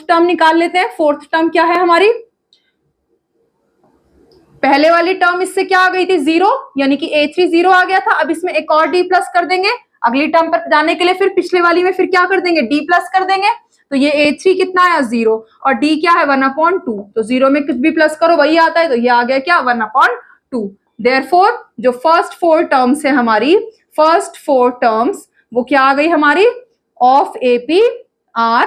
टर्म निकाल लेते हैं। फोर्थ टर्म क्या है हमारी, पहले वाली टर्म इससे क्या आ गई थी 0, यानी कि a3 0 आ गया था। अब इसमें एक और d प्लस कर देंगे, अगली टर्म पर जाने के लिए फिर पिछले वाली में फिर क्या कर देंगे d प्लस कर देंगे, तो ये a3 कितना आया 0 और d क्या है 1/2, तो 0 में कुछ भी प्लस करो वही आता है, तो ये आ गया क्या 1/2। देयरफॉर जो फर्स्ट 4 टर्म्स है हमारी, फर्स्ट 4 टर्म्स वो क्या आ गई हमारी ऑफ AP आर,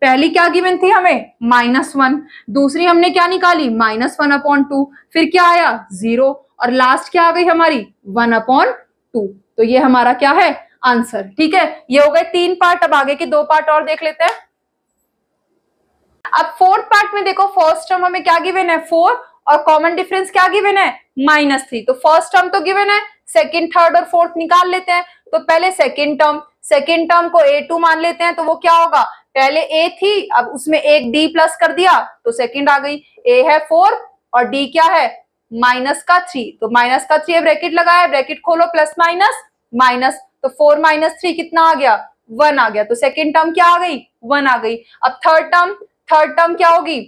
पहली क्या गिवन थी हमें -1, दूसरी हमने क्या निकाली -1/2, फिर क्या आया 0 और लास्ट क्या आ गई हमारी 1/2। तो ये हमारा क्या है आंसर। ठीक है, ये हो गए 3 पार्ट। अब आगे के 2 पार्ट और देख लेते हैं। अब फोर्थ पार्ट में देखो, फर्स्ट टर्म हमें क्या गिवन है 4 और कॉमन डिफरेंस क्या गिवन है -3। तो फर्स्ट टर्म तो गिवन है, सेकंड थर्ड और फोर्थ निकाल लेते हैं। तो पहले सेकंड टर्म को a2 मान लेते हैं, तो वो क्या होगा, पहले a थी, अब उसमें एक d प्लस कर दिया तो सेकंड आ गई। a है 4 और d क्या है -3, तो -3 ब्रैकेट लगाया, ब्रैकेट खोलो प्लस माइनस माइनस, तो 4 - 3 कितना आ गया 1 आ गया, तो सेकंड टर्म क्या आ गई 1 आ गई। अब थर्ड टर्म क्या होगी,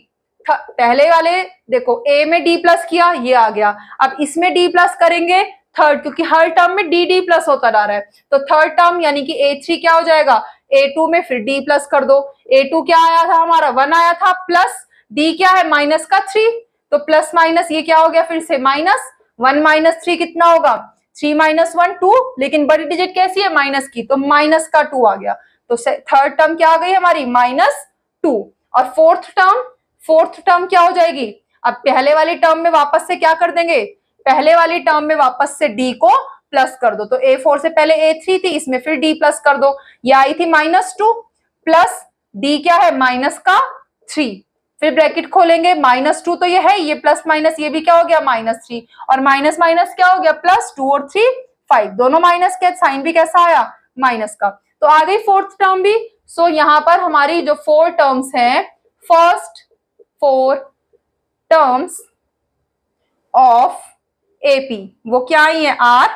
पहले वाले देखो a में d प्लस किया ये आ गया, अब इसमें d प्लस करेंगे थर्ड, क्योंकि हर टर्म में d प्लस होता जा रहा है, तो थर्ड टर्म यानी कि a3 क्या हो जाएगा a2 में फिर d प्लस कर दो। a2 क्या आया था हमारा 1 आया था, प्लस d क्या है -3, तो प्लस माइनस ये क्या हो गया फिर से -1 - 3 कितना होगा 3 - 1 2, लेकिन बड़ी डिजिट कैसी है माइनस की, तो माइनस का 2 आ गया। तो थर्ड टर्म क्या आ गई हमारी -2। और फोर्थ टर्म क्या हो जाएगी, अब पहले वाली टर्म में वापस से क्या कर देंगे, पहले वाली टर्म में वापस से d को प्लस कर दो, तो a4 से पहले a3 थी, इसमें फिर d प्लस कर दो, ये आई थी -2 प्लस d क्या है -3, फिर ब्रैकेट खोलेंगे -2 तो ये है, ये प्लस माइनस ये भी क्या हो गया -3, और माइनस माइनस क्या हो गया +2 और 3 5, दोनों माइनस के, साइन भी कैसा आया माइनस का। तो आ गई फोर्थ टर्म भी। सो यहाँ पर हमारी जो 4 टर्म्स हैं, फर्स्ट 4 टर्म्स ऑफ AP वो क्या आई है R।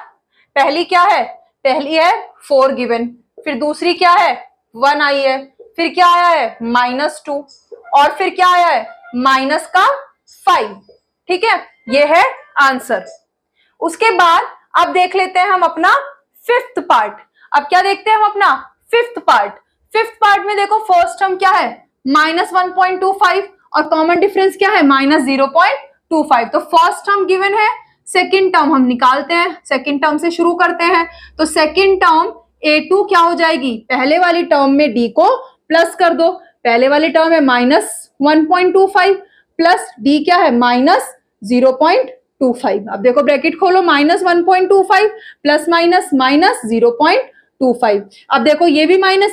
पहली क्या है, पहली है 4 गिवन, फिर दूसरी क्या है 1 आई है, फिर क्या आया है -2 और फिर क्या आया है -5। ठीक है, ये है आंसर। उसके बाद अब देख लेते हैं हम अपना फिफ्थ पार्ट। अब क्या देखते हैं हम अपना फिफ्थ पार्ट में देखो फर्स्ट टर्म क्या है -1.25 और कॉमन डिफरेंस क्या है -0.25। तो फर्स्ट टर्म गिवन है, सेकेंड टर्म हम निकालते हैं, सेकेंड टर्म से शुरू करते हैं। तो सेकेंड टर्म a2 क्या हो जाएगी, पहले वाली टर्म में d को प्लस कर दो, पहले वाली टर्म है -1.25 प्लस d क्या है -0.25। अब देखो ब्रैकेट खोलो, -1.25 प्लस माइनस -0.25। अब देखो ये भी माइनस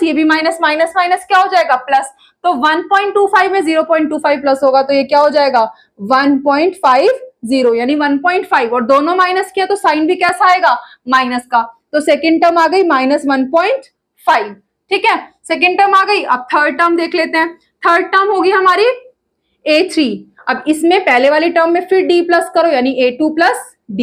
माइनस क्या हो जाएगा प्लस, तो 1.25 में 0.25 प्लस होगा तो ये क्या हो जाएगा 1.50 यानी 1.5, और दोनों माइनस किया तो साइन भी कैसा आएगा माइनस का, तो सेकेंड टर्म आ गई -1.5, ठीक है, सेकेंड टर्म आ गई। अब थर्ड टर्म देख लेते हैं। थर्ड टर्म होगी हमारी A3। अब इसमें पहले वाली टर्म में फिर D प्लस करो, यानी A2 प्लस D।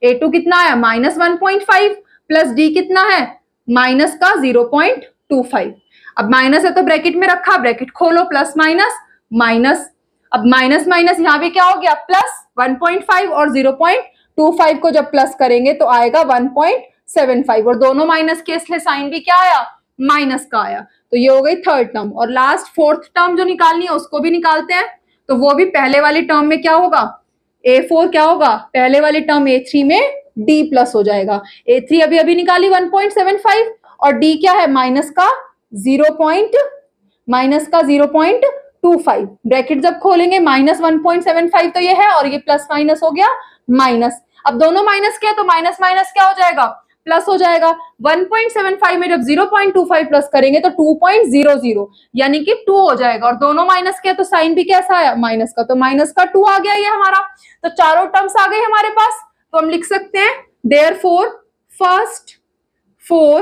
A2 कितना आया -1.5 प्लस D कितना है माइनस का 0.25। अब माइनस है तो ब्रैकेट में रखा, ब्रैकेट खोलो, प्लस माइनस माइनस, अब माइनस माइनस यहाँ भी क्या हो गया प्लस 1.5 और 0.25 को जब प्लस करेंगे तो आएगा 1.75 और दोनों माइनस के इसलिए साइन भी क्या आया माइनस का आया। तो ये हो गई थर्ड टर्म। और लास्ट फोर्थ टर्म जो निकालनी है उसको भी निकालते हैं। तो वो भी पहले वाली टर्म में क्या होगा A4 क्या होगा, पहले वाली टर्म A3 में D प्लस हो जाएगा। A3 अभी अभी निकाली 1.75 और D क्या है माइनस का 0.25। ब्रैकेट जब खोलेंगे -1.75 तो ये है और ये प्लस माइनस हो गया माइनस। अब दोनों माइनस क्या है तो माइनस माइनस क्या हो जाएगा प्लस हो जाएगा। 1.75 में जब 0.25 प्लस करेंगे तो 2.00 यानी कि 2 हो जाएगा और दोनों माइनस के तो साइन भी कैसा आया माइनस का, तो माइनस का 2 आ गया ये हमारा। तो चारों टर्म्स आ गए हमारे पास। तो हम लिख सकते हैं therefore first 4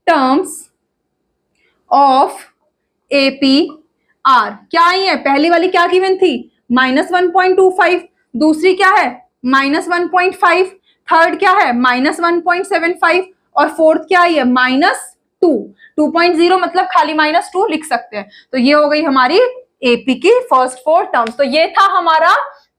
terms of APR क्या आई है, पहली वाली क्या गिवन थी -1.25, दूसरी क्या है -1.5, थर्ड क्या है -1.75 और फोर्थ क्या आई है -2.0 मतलब खाली -2 लिख सकते हैं। तो ये हो गई हमारी AP की फर्स्ट 4 टर्म्स। तो ये था हमारा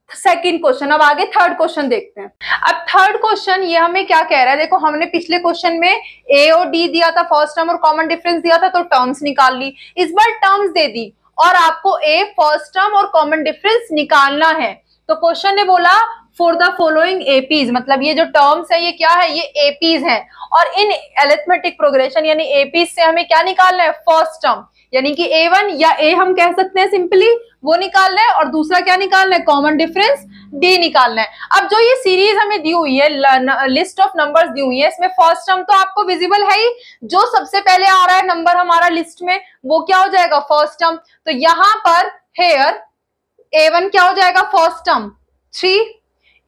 सेकंड क्वेश्चन। अब आगे थर्ड क्वेश्चन देखते हैं। अब थर्ड क्वेश्चन ये हमें क्या कह रहा है, देखो हमने पिछले क्वेश्चन में A और D दिया था, फर्स्ट टर्म और कॉमन डिफरेंस दिया था तो टर्म्स निकाल ली। इस बार टर्म्स दे दी और आपको A फर्स्ट टर्म और कॉमन डिफरेंस निकालना है। तो क्वेश्चन ने बोला फॉर द फॉलोइंग APs, मतलब ये जो टर्म्स है ये क्या है ये APs है और इन अरिथमेटिक प्रोग्रेशन यानी APs से हमें क्या निकालना है फर्स्ट टर्म यानी कि A1 या A हम कह सकते हैं सिंपली वो निकालना है और दूसरा क्या निकालना है कॉमन डिफरेंस D निकालना है। अब जो ये सीरीज हमें दी हुई है लिस्ट ऑफ नंबर्स दी हुई है इसमें फर्स्ट टर्म तो आपको विजिबल है ही, जो सबसे पहले आ रहा है नंबर हमारा लिस्ट में वो क्या हो जाएगा फर्स्ट टर्म। तो यहाँ पर हेयर A1 क्या हो जाएगा फर्स्ट टर्म 3,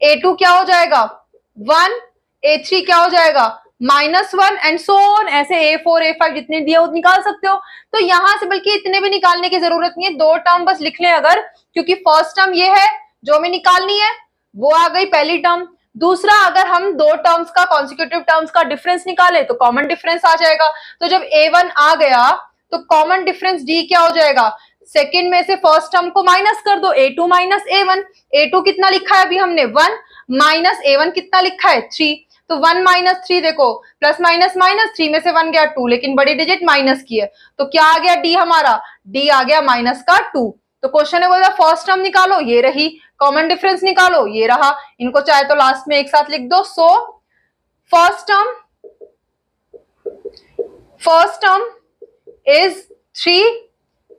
A2 क्या हो जाएगा 1, A3 क्या हो जाएगा -1 एंड सो ऑन, ऐसे A4 A5 जितने दिए वो निकाल सकते हो। तो यहां से बल्कि इतने भी निकालने की जरूरत नहीं है, 2 टर्म बस लिख लें अगर, क्योंकि फर्स्ट टर्म ये है जो हमें निकालनी है वो आ गई पहली टर्म। दूसरा अगर हम 2 टर्म्स का कॉन्सिक्यूटिव टर्म्स का डिफरेंस निकाले तो कॉमन डिफरेंस आ जाएगा। तो जब A1 आ गया तो कॉमन डिफरेंस D क्या हो जाएगा, सेकेंड में से फर्स्ट टर्म को माइनस कर दो A2 माइनस A1। A2 कितना लिखा है अभी हमने 1 माइनस A1 कितना लिखा है 3, तो 1 माइनस 3 देखो प्लस माइनस माइनस 3 में से 1 गया 2 लेकिन बड़ी डिजिट माइनस की है तो क्या आ गया D हमारा, D आ गया माइनस का 2। तो क्वेश्चन है बोला फर्स्ट टर्म निकालो ये रही, कॉमन डिफरेंस निकालो ये रहा, इनको चाहे तो लास्ट में एक साथ लिख दो। So first term is 3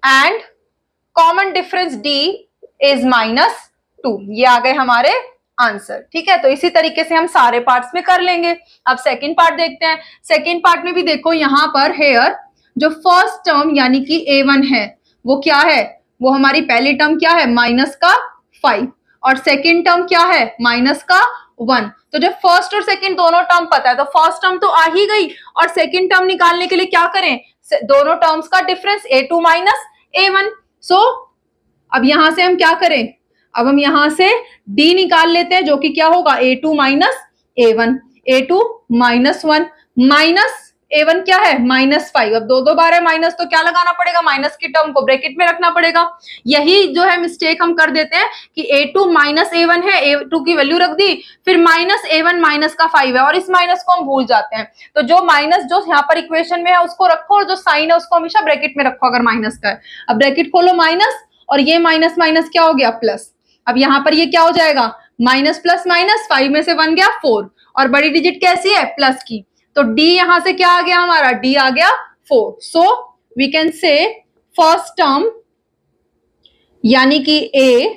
and common difference D is -2। ये आ गए हमारे आंसर, ठीक है। तो इसी तरीके से हम सारे पार्ट्स में कर लेंगे। अब सेकंड पार्ट देखते हैं। सेकंड पार्ट में भी देखो यहाँ पर हेयर जो फर्स्ट टर्म यानी कि A1 है वो क्या है, वो हमारी पहली टर्म क्या है -5 और सेकंड टर्म क्या है -1। तो जब फर्स्ट और सेकंड दोनों टर्म पता है तो फर्स्ट टर्म तो आ ही गई और सेकंड टर्म निकालने के लिए क्या करें, दोनों टर्म्स का डिफरेंस A2 माइनस A1। सो अब यहां से हम क्या करें, अब हम यहां से D निकाल लेते हैं जो कि क्या होगा A2 minus A1, A2 -1 minus A1 क्या है -5। अब दो बार है माइनस तो क्या लगाना पड़ेगा, माइनस की टर्म को ब्रैकेट में रखना पड़ेगा। यही जो है मिस्टेक हम कर देते हैं कि A2 माइनस A1 है, A2 की वैल्यू रख दी, फिर माइनस A1 माइनस का 5 है और इस माइनस को हम भूल जाते हैं। तो जो माइनस जो यहाँ पर इक्वेशन में है उसको रखो और जो साइन है उसको हमेशा ब्रैकेट में रखो अगर माइनस का है। अब ब्रैकेट खोलो माइनस और ये माइनस माइनस क्या हो गया प्लस। अब यहाँ पर ये क्या हो जाएगा माइनस प्लस माइनस, 5 में से 1 गया 4 और बड़ी डिजिट कैसी है प्लस की, तो D यहां से क्या आ गया हमारा, D आ गया 4। So we can say first term यानी कि A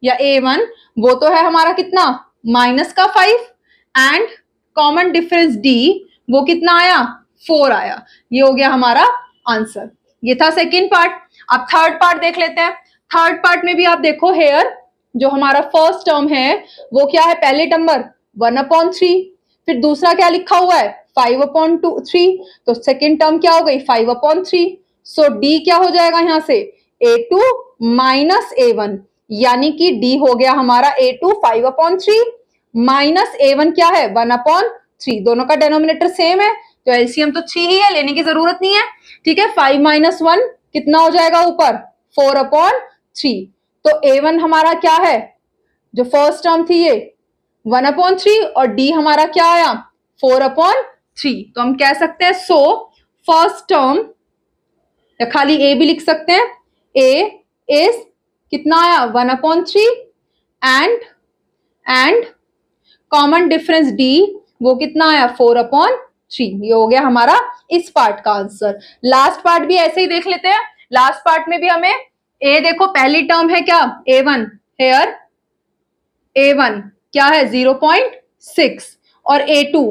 या A1 वो तो है हमारा कितना -5 एंड कॉमन डिफरेंस D वो कितना आया 4 आया। ये हो गया हमारा आंसर। ये था सेकेंड पार्ट। अब थर्ड पार्ट देख लेते हैं। थर्ड पार्ट में भी आप देखो हेयर जो हमारा फर्स्ट टर्म है वो क्या है, पहले नंबर 1/3, फिर दूसरा क्या लिखा हुआ है 5/3, तो सेकेंड टर्म क्या हो गई 5/3। सो डी क्या हो जाएगा यहां से A2 माइनस A1, यानी कि डी हो गया हमारा A2 5/3 माइनस A1 क्या है 1/3। दोनों का डेनोमिनेटर सेम है तो एलसीएम तो 3 ही है, लेने की जरूरत नहीं है। ठीक है, 5 - 1 कितना हो जाएगा ऊपर 4/3। तो A1 हमारा क्या है, जो फर्स्ट टर्म थी ये 1/3 और डी हमारा क्या आया 4/3। तो हम कह सकते हैं सो फर्स्ट टर्म, या खाली ए भी लिख सकते हैं, ए इज कितना आया 1/3 एंड कॉमन डिफरेंस डी वो कितना आया 4/3। ये हो गया हमारा इस पार्ट का आंसर। लास्ट पार्ट भी ऐसे ही देख लेते हैं। लास्ट पार्ट में भी हमें ए, देखो पहली टर्म है क्या A1, हेयर A1 क्या है 0.6 और A2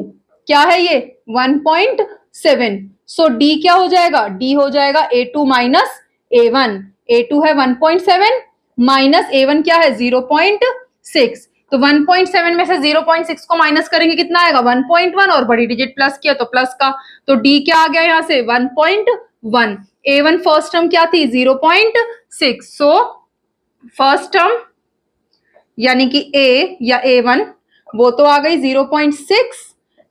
क्या है ये 1.7। सो D क्या हो जाएगा, D हो जाएगा A2 माइनस A1। A2 है 1.7 माइनस A1 क्या है 0.6। तो 1.7 में से 0.6 को माइनस करेंगे कितना आएगा 1.1 और बड़ी डिजिट प्लस किया तो प्लस का, तो D क्या आ गया यहां से 1.1। A1 फर्स्ट टर्म क्या थी 0.6। सो फर्स्ट टर्म यानी कि A या A1 वो तो आ गई 0.6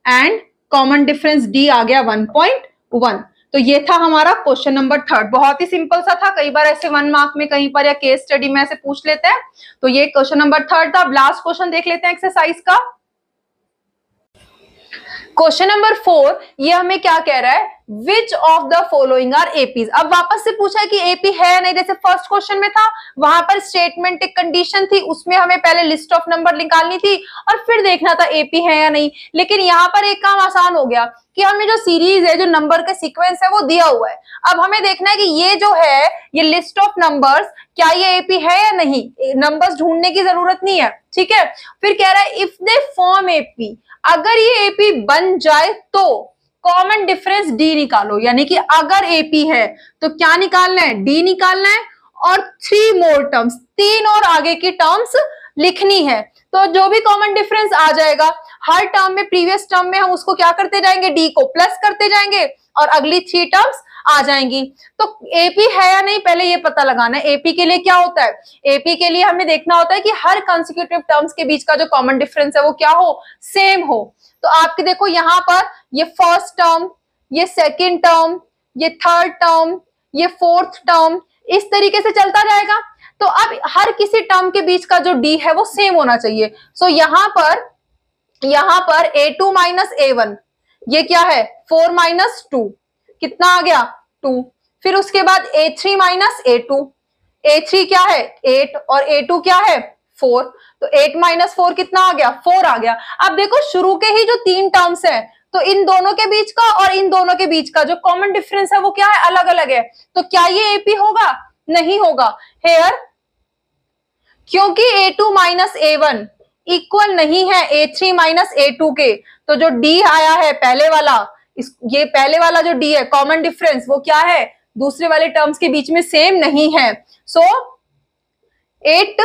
एंड कॉमन डिफरेंस D आ गया 1.1। तो ये था हमारा क्वेश्चन नंबर 3। बहुत ही सिंपल सा था, कई बार ऐसे 1 मार्क में कहीं पर या केस स्टडी में ऐसे पूछ लेते हैं। तो ये क्वेश्चन नंबर 3 था। अब लास्ट क्वेश्चन देख लेते हैं एक्सरसाइज का। क्वेश्चन नंबर 4 ये हमें क्या कह रहा है, which of the following are APs. अब वापस से पूछा है कि एपी है या नहीं, जैसे फर्स्ट क्वेश्चन में था वहां पर स्टेटमेंट एक कंडीशन थी, उसमें हमें पहले लिस्ट ऑफ नंबर निकालनी थी और फिर देखना था एपी है या नहीं। लेकिन यहाँ पर एक काम आसान हो गया कि हमें जो सीरीज है, जो नंबर का सीक्वेंस है वो दिया हुआ है। अब हमें देखना है कि ये जो है ये लिस्ट ऑफ नंबर्स क्या ये एपी है या नहीं, नंबर्स ढूंढने की जरूरत नहीं है। ठीक है, फिर कह रहा है इफ दे फॉर्म एपी, अगर ये एपी बन जाए तो कॉमन डिफरेंस डी निकालो। यानी कि अगर एपी है तो क्या निकालना है, डी निकालना है और 3 मोर टर्म्स, 3 और आगे की टर्म्स लिखनी है। तो जो भी कॉमन डिफरेंस आ जाएगा हर टर्म में, प्रीवियस टर्म में हम उसको क्या करते जाएंगे, डी को प्लस करते जाएंगे और अगली 3 टर्म्स आ जाएंगी। तो एपी है या नहीं पहले ये पता लगाना है। एपी के लिए क्या होता है, एपी के लिए हमें देखना होता है कि हर कंसेक्यूटिव टर्म्स के बीच का जो कॉमन डिफरेंस है वो क्या हो, सेम हो। तो आपके देखो यहाँ पर ये फर्स्ट टर्म, ये सेकेंड टर्म, ये थर्ड टर्म, ये फोर्थ टर्म, इस तरीके से चलता जाएगा। तो अब हर किसी टर्म के बीच का जो डी है वो सेम होना चाहिए। सो यहाँ पर A2 माइनस A1 ये क्या है 4 - 2 कितना आ गया 2। फिर उसके बाद A3 माइनस A2, A3 क्या है 8 और A2 क्या है 4, तो 8 - 4 कितना आ गया 4 आ गया। अब देखो शुरू के ही जो 3 टर्म्स है तो इन दोनों के बीच का और इन दोनों के बीच का जो कॉमन डिफरेंस है वो क्या है, अलग अलग है। तो क्या ये एपी होगा, नहीं होगा हेयर, क्योंकि A2 माइनस A1 इक्वल नहीं है A3 माइनस A2 के। तो जो D आया है पहले वाला, ये पहले वाला जो D है कॉमन डिफरेंस वो क्या है, दूसरे वाले टर्म्स के बीच में सेम नहीं है। सो इट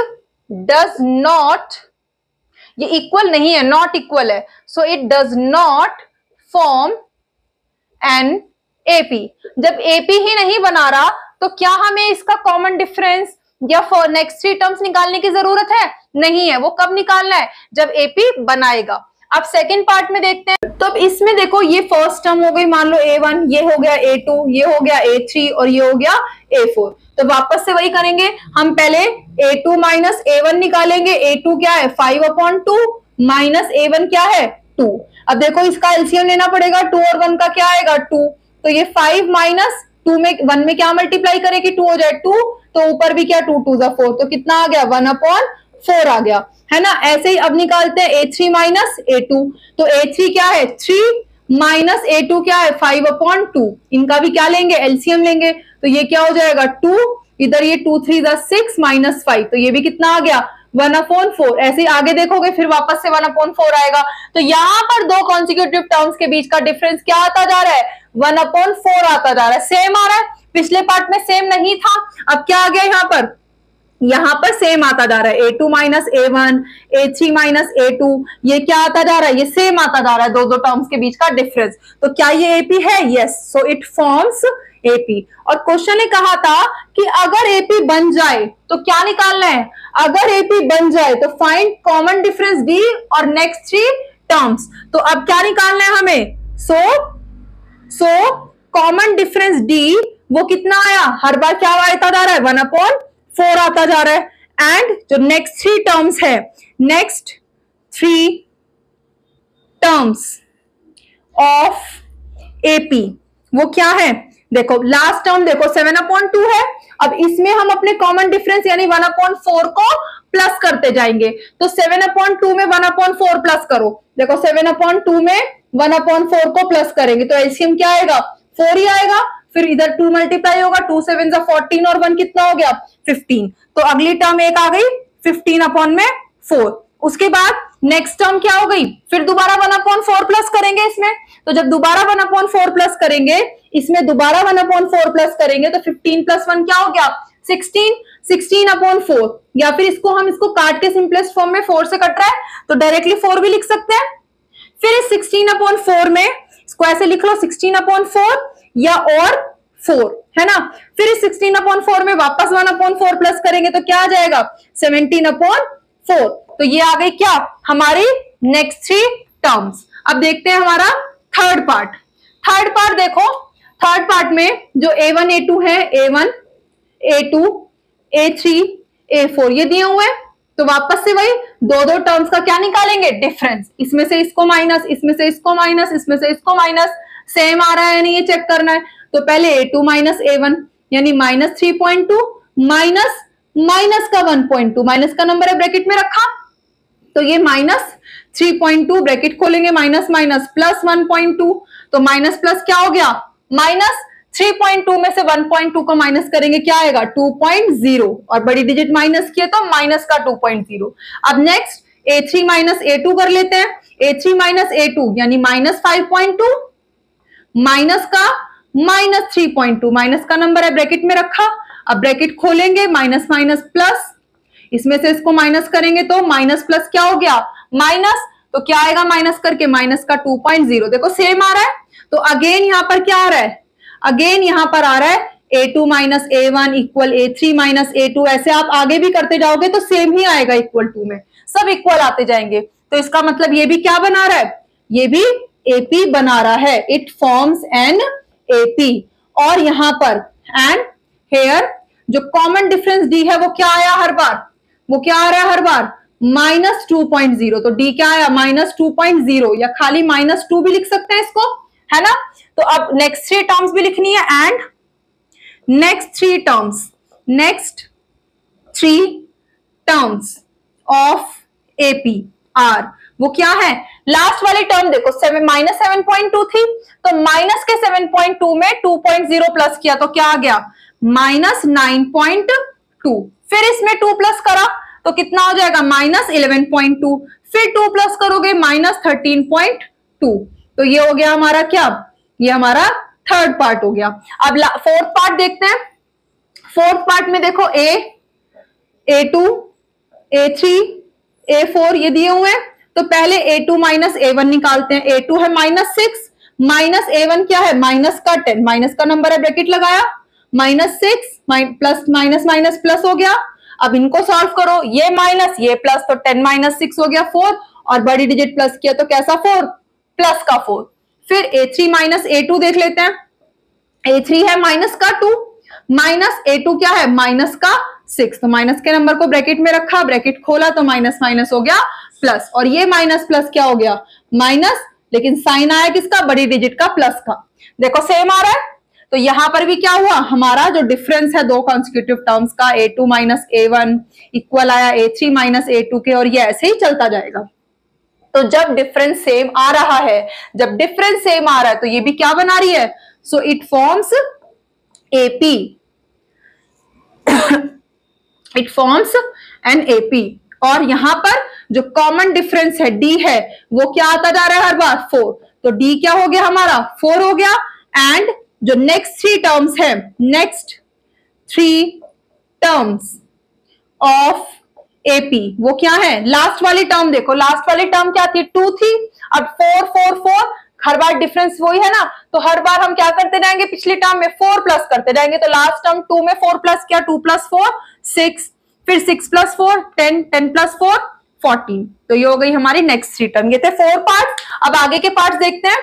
डज नॉट, ये इक्वल नहीं है, नॉट इक्वल है। So it does not form an AP. जब एपी ही नहीं बना रहा तो क्या हमें इसका कॉमन डिफरेंस या फॉर नेक्स्ट 3 टर्म्स निकालने की जरूरत है, नहीं है। वो कब निकालना है, जब एपी बनाएगा। अब सेकंड पार्ट में देखते हैं। तो अब इसमें देखो ये फर्स्ट टर्म हो गई, मान लो A1, ये हो गया A2, ये हो गया A3 और ये हो गया A4। तो वापस से वही करेंगे, हम पहले A2 माइनस A1 निकालेंगे। A2 क्या है 5/2 माइनस A1 क्या है 2। अब देखो इसका एलसीएम लेना पड़ेगा, 2 और 1 का क्या आएगा 2। तो ये 5 माइनस 2 में 1 में क्या मल्टीप्लाई करें कि 2 हो जाए 2, तो ऊपर भी क्या 2 2 4, तो कितना आ गया 1/4 आ गया, है ना। ऐसे ही अब निकालते हैं A3 माइनस A2। तो A3 क्या है 3 माइनस A2 क्या है 5/2, इनका भी क्या लेंगे एलसीएम लेंगे। तो ये क्या हो जाएगा 2, इधर ये 2 3 6 माइनस 5, तो ये भी कितना आ गया 1/4। ऐसे ही आगे देखोगे फिर वापस से 1/4 आएगा। तो यहाँ पर 2 कॉन्सिक्यूटिव टर्म्स के बीच का डिफरेंस क्या आता जा रहा है 1/4 आता जा रहा है, सेम आ रहा है। पिछले पार्ट में सेम नहीं था, अब क्या आ गया यहाँ पर यहां पर सेम आता जा रहा है, A2 minus A1, A3 minus A2, ये क्या आता जा रहा है, ये सेम आता जा रहा है, दो दो टर्म्स के बीच का डिफरेंस। तो क्या ये AP है? Yes, so it forms AP। और क्वेश्चन ने कहा था कि अगर AP बन जाए तो क्या निकालना है, अगर AP बन जाए तो फाइंड कॉमन डिफरेंस D और नेक्स्ट 3 टर्म्स। तो अब क्या निकालना है हमें, सो कॉमन डिफरेंस D वो कितना आया, हर बार क्या आता जा रहा है, 1/4 आता जा रहा है। एंड जो नेक्स्ट 3 टर्म्स है, नेक्स्ट 3 टर्म्स ऑफ AP वो क्या है, देखो लास्ट टर्म देखो 7/2 है। अब इसमें हम अपने कॉमन डिफरेंस यानी 1/4 को प्लस करते जाएंगे। तो 7/2 में 1/4 प्लस करो, देखो 7/2 में 1/4 को प्लस करेंगे तो एलसीएम क्या आएगा, 4 ही आएगा। फिर इधर 2 मल्टीप्लाई होगा, 2 7 14 और 1 कितना हो गया, 15। तो अगली टर्म एक आ गई 15/4। उसके बाद नेक्स्ट टर्म क्या हो गई, फिर दोबारा 1/4 प्लस करेंगे इसमें। तो जब दोबारा 1/4 प्लस करेंगे, इसमें दोबारा 1/4 प्लस करेंगे तो 15 + 1 क्या हो गया, 16, 16/4। या फिर इसको काट के सिंपलेस्ट फॉर्म में 4 से कट रहा है तो डायरेक्टली 4 भी लिख सकते हैं। फिर इस 16/4 में इसको ऐसे लिख लो 16/4 या और 4 है ना। फिर इस 16/4 में वापस 1/4 प्लस करेंगे तो क्या आ जाएगा, 17/4। तो ये आ गई क्या, हमारी नेक्स्ट 3 टर्म्स। अब देखते हैं हमारा थर्ड पार्ट। थर्ड पार्ट देखो, थर्ड पार्ट में जो A1 A2 है, A1 A2 A3 A4 ये दिए हुए हैं। तो वापस से वही दो दो टर्म्स का क्या निकालेंगे, डिफरेंस। इसमें से इसको माइनस, इसमें से इसको माइनस, इसमें से इसको माइनस, सेम आ रहा है नहीं ये चेक करना है। तो पहले A2 माइनस A1 यानी -3.2 माइनस माइनस का 1.2, माइनस का नंबर है ब्रैकेट में रखा तो ये -3.2 ब्रैकेट खोलेंगे, माइनस माइनस प्लस 1.2। तो माइनस प्लस क्या हो गया, -3.2 में से 1.2 को माइनस करेंगे क्या आएगा, 2.0 और बड़ी डिजिट माइनस किए तो माइनस का 2.0। अब नेक्स्ट A3 माइनस A2 कर लेते हैं। A3 माइनस A2 यानी -5.2 माइनस का -3.2, माइनस का नंबर है ब्रैकेट में रखा। अब ब्रैकेट खोलेंगे, माइनस माइनस प्लस, इसमें से इसको माइनस करेंगे तो माइनस प्लस क्या हो गया, माइनस। तो क्या आएगा माइनस करके, माइनस का 2.0। देखो सेम आ रहा है। तो अगेन यहां पर क्या आ रहा है, अगेन यहां पर आ रहा है A2 minus A1 equal A3 minus A2। ऐसे आप आगे भी करते जाओगे तो सेम ही आएगा, इक्वल टू में सब इक्वल आते जाएंगे। तो इसका मतलब ये भी क्या बना रहा है, ये भी AP बना रहा है, इट फॉर्म्स एन AP। और यहां पर एंड हेयर जो कॉमन डिफरेंस D है वो क्या आया हर बार, वो क्या आ रहा है हर बार, -2.0। तो D क्या आया, -2.0 या खाली -2 भी लिख सकते हैं इसको, है ना। तो अब नेक्स्ट 3 टर्म्स भी लिखनी है। And next 3 terms, next 3 terms of AP are वो क्या है, लास्ट वाली टर्म देखो -7.2 थी तो माइनस के 7.2 में 2.0 प्लस किया तो क्या आ गया, -9.2। फिर इसमें 2 प्लस करा तो कितना हो जाएगा, -11.2। फिर 2 प्लस करोगे -13.2। तो ये हो गया हमारा क्या, ये हमारा थर्ड पार्ट हो गया। अब फोर्थ पार्ट देखते हैं। फोर्थ पार्ट में देखो A2 A3 A4 ये दिए हुए हैं। तो पहले A2 माइनस A1 निकालते हैं। A2 है -6 माइनस A1 क्या है, माइनस का 10, माइनस का नंबर है ब्रैकेट लगाया, -6 प्लस माइनस माइनस प्लस हो गया। अब इनको सॉल्व करो, ये माइनस ये प्लस, तो 10 - 6 हो गया 4 और बड़ी डिजिट प्लस किया तो कैसा 4, प्लस का 4। फिर A3 माइनस A2 देख लेते हैं। A3 है माइनस का 2 माइनस A2 क्या है, माइनस का 6। तो माइनस के नंबर को ब्रैकेट में रखा, ब्रैकेट खोला तो माइनस माइनस हो गया प्लस, और ये माइनस प्लस क्या हो गया, माइनस, लेकिन साइन आया किसका, बड़ी डिजिट का प्लस का। देखो सेम आ रहा है। तो यहां पर भी क्या हुआ, हमारा जो डिफरेंस है दो कॉन्सिक्यूटिव टर्म्स का, A2 माइनस A1 इक्वल आया A3 माइनस A2 के, और ये ऐसे ही चलता जाएगा। तो जब डिफरेंस सेम आ रहा है, जब डिफरेंस सेम आ रहा है तो ये भी क्या बना रही है, so it forms AP, it forms an AP। और यहां पर जो कॉमन डिफरेंस है D है वो क्या आता जा रहा है हर बार, 4। तो D क्या हो गया हमारा, 4 हो गया। एंड जो नेक्स्ट 3 टर्म्स है, नेक्स्ट 3 टर्म्स ऑफ एपी, वो क्या है, लास्ट वाली टर्म देखो, लास्ट वाली टर्म क्या थी, 2 थी, अब 4 4 4, हर बार डिफरेंस वही है ना, तो हर बार हम क्या करते जाएंगे, पिछली टर्म में 4 प्लस करते जाएंगे, तो लास्ट टर्म 2 में 4 प्लस किया, 2 प्लस 4 6, फिर 6 प्लस 4 10, 10 प्लस 4 14, तो ये हो गई हमारी नेक्स्ट 3 टर्म। ये थे 4 पार्ट। अब आगे के पार्ट देखते हैं।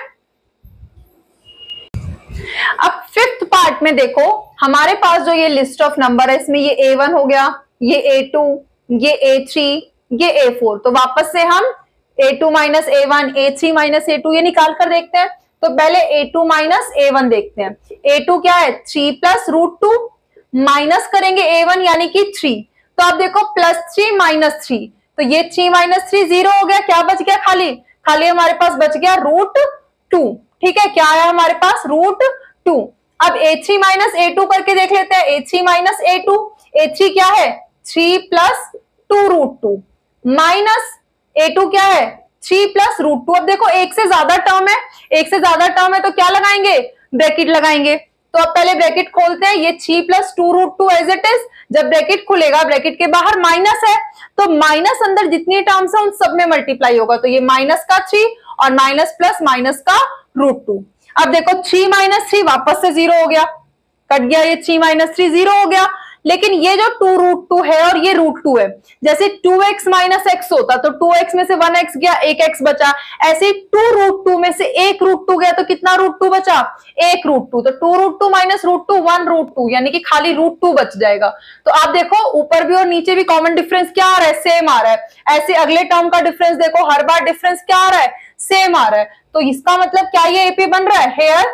अब 5th पार्ट में देखो हमारे पास जो ये लिस्ट ऑफ नंबर है, इसमें ये A1 हो गया, ये A2, ये A3, ये A4, तो वापस से हम A2 minus A1, A3 minus A2 ये निकाल कर देखते हैं। तो पहले A2 माइनस A1 देखते हैं। A2 क्या है, 3 प्लस रूट 2, माइनस करेंगे A1 यानी कि 3, तो आप देखो +3 माइनस 3, तो ये 3 माइनस 3 0 हो गया, क्या बच गया, खाली खाली हमारे पास बच गया √2। ठीक है, क्या आया हमारे पास, √2। अब A3 माइनस A2 करके देख लेते हैं, A3 माइनस A2, A3 क्या है, 3 प्लस 2√2 माइनस A2 क्या है, 3 प्लस √2। अब देखो एक से ज्यादा टर्म है, एक से ज्यादा टर्म है तो क्या लगाएंगे, ब्रैकेट लगाएंगे। तो अब पहले ब्रैकेट खोलते हैं, ये 3 प्लस 2√2 एज इट इज, जब ब्रैकेट खुलेगा ब्रैकेट के बाहर माइनस है, तो माइनस अंदर जितनी टर्म्स है उन सब में मल्टीप्लाई होगा, तो ये माइनस का 3 और माइनस प्लस माइनस का √2। अब देखो 3 माइनस 3 वापस से 0 हो गया, कट गया, ये 3 माइनस 3 0 हो गया। लेकिन ये जो 2√2 है और ये √2 है, जैसे 2x माइनस x होता तो 2x में से 1x गया, 1x बचा, ऐसे 2√2 में से 1√2 गया तो कितना √2 बचा, 1√2, तो 2√2 माइनस √2 1√2, यानी कि खाली √2 बच जाएगा। तो आप देखो ऊपर भी और नीचे भी कॉमन डिफरेंस क्या आ रहा है, सेम आ रहा है। ऐसे अगले टर्म का डिफरेंस देखो, हर बार डिफरेंस क्या आ रहा है, सेम आ रहा है। तो इसका मतलब क्या ये एपी बन रहा है, here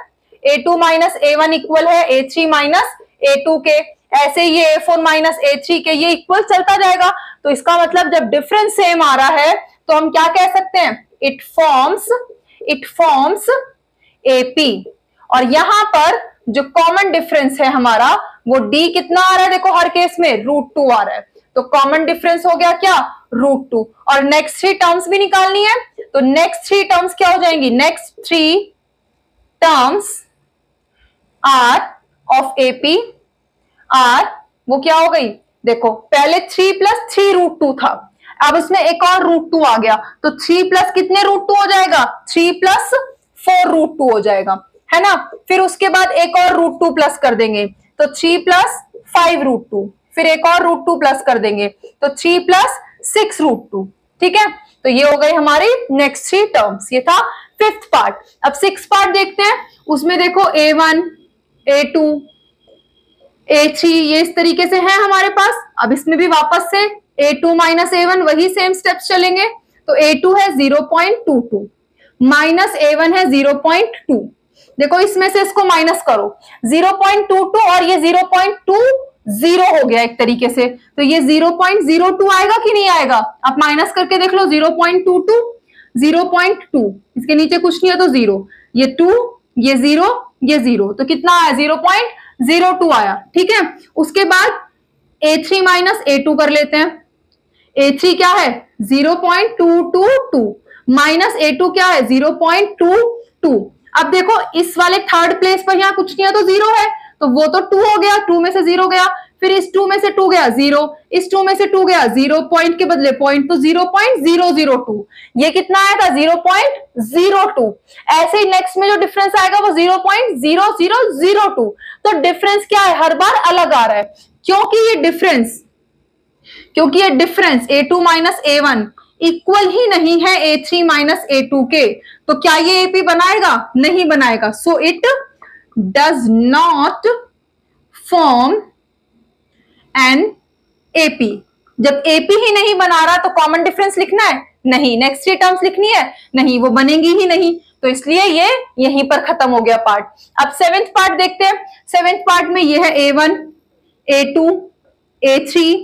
A2 minus A1 equal है A3 माइनस A2 के, ऐसे ये A4 माइनस A3 के, ये इक्वल चलता जाएगा। तो इसका मतलब जब डिफरेंस सेम आ रहा है तो हम क्या कह सकते हैं, इट फॉर्म्स AP। और यहां पर जो कॉमन डिफरेंस है हमारा वो D कितना आ रहा है, देखो हर केस में √2 आ रहा है, तो कॉमन डिफरेंस हो गया क्या, √2। और नेक्स्ट 3 टर्म्स भी निकालनी है, तो नेक्स्ट 3 टर्म्स क्या हो जाएंगी, next 3 terms are of AP are, वो क्या हो गई, देखो पहले 3 प्लस 3 √2 था, अब इसमें एक और √2 आ गया, तो 3 प्लस कितने √2 हो जाएगा, 3 प्लस 4 √2 हो जाएगा, है ना। फिर उसके बाद एक और √2 प्लस कर देंगे, तो 3 प्लस 5 √2, फिर एक और √2 प्लस कर देंगे, तो 3 प्लस 6 √2। ठीक है, तो ये हो गई हमारी नेक्स्ट 3 टर्म्स। ये था 5th पार्ट। अब 6th पार्ट देखते हैं, उसमें देखो A1 A2 A3 ये इस तरीके से है हमारे पास। अब इसमें भी वापस से A2 माइनस A1 वही सेम स्टेप्स चलेंगे, तो A2 है 0.22 माइनस A1 है 0.2। देखो इसमें से इसको माइनस करो, 0.22 और ये 0.20 हो गया एक तरीके से, तो ये 0.02 आएगा कि नहीं आएगा, आप माइनस करके देख लो, 0.22 0.2, इसके नीचे कुछ नहीं है तो 0, ये 2 ये 0 ये 0, तो कितना आया, 0.02 आया। ठीक है, उसके बाद A3 माइनस A2 कर लेते हैं। A3 क्या है, 0.222 माइनस A2 क्या है, 0.22। अब देखो इस वाले थर्ड प्लेस पर यहाँ कुछ नहीं है तो 0 है, तो वो तो 2 हो गया, 2 में से 0 गया, फिर इस 2 में से 2 गया 0, इस 2 में से 2 गया 0, पॉइंट के बदले पॉइंट, तो 0.002, ये कितना आएगा 0.02। ऐसे ही नेक्स्ट में जो डिफरेंस आएगा वो 0.0002। तो डिफरेंस क्या है, हर बार अलग आ रहा है, क्योंकि ये difference A2 minus A1 equal ही नहीं है A3 माइनस A2 के, तो क्या ये एपी बनाएगा, नहीं बनाएगा। So it does not form an AP. जब एपी ही नहीं बना रहा तो कॉमन डिफरेंस लिखना है, नहीं। नेक्स्ट 3 टर्म्स लिखनी है, नहीं, वो बनेंगी ही नहीं, तो इसलिए ये यहीं पर खत्म हो गया पार्ट। अब 7th पार्ट देखते हैं। 7th पार्ट में ये है A1 A2 A3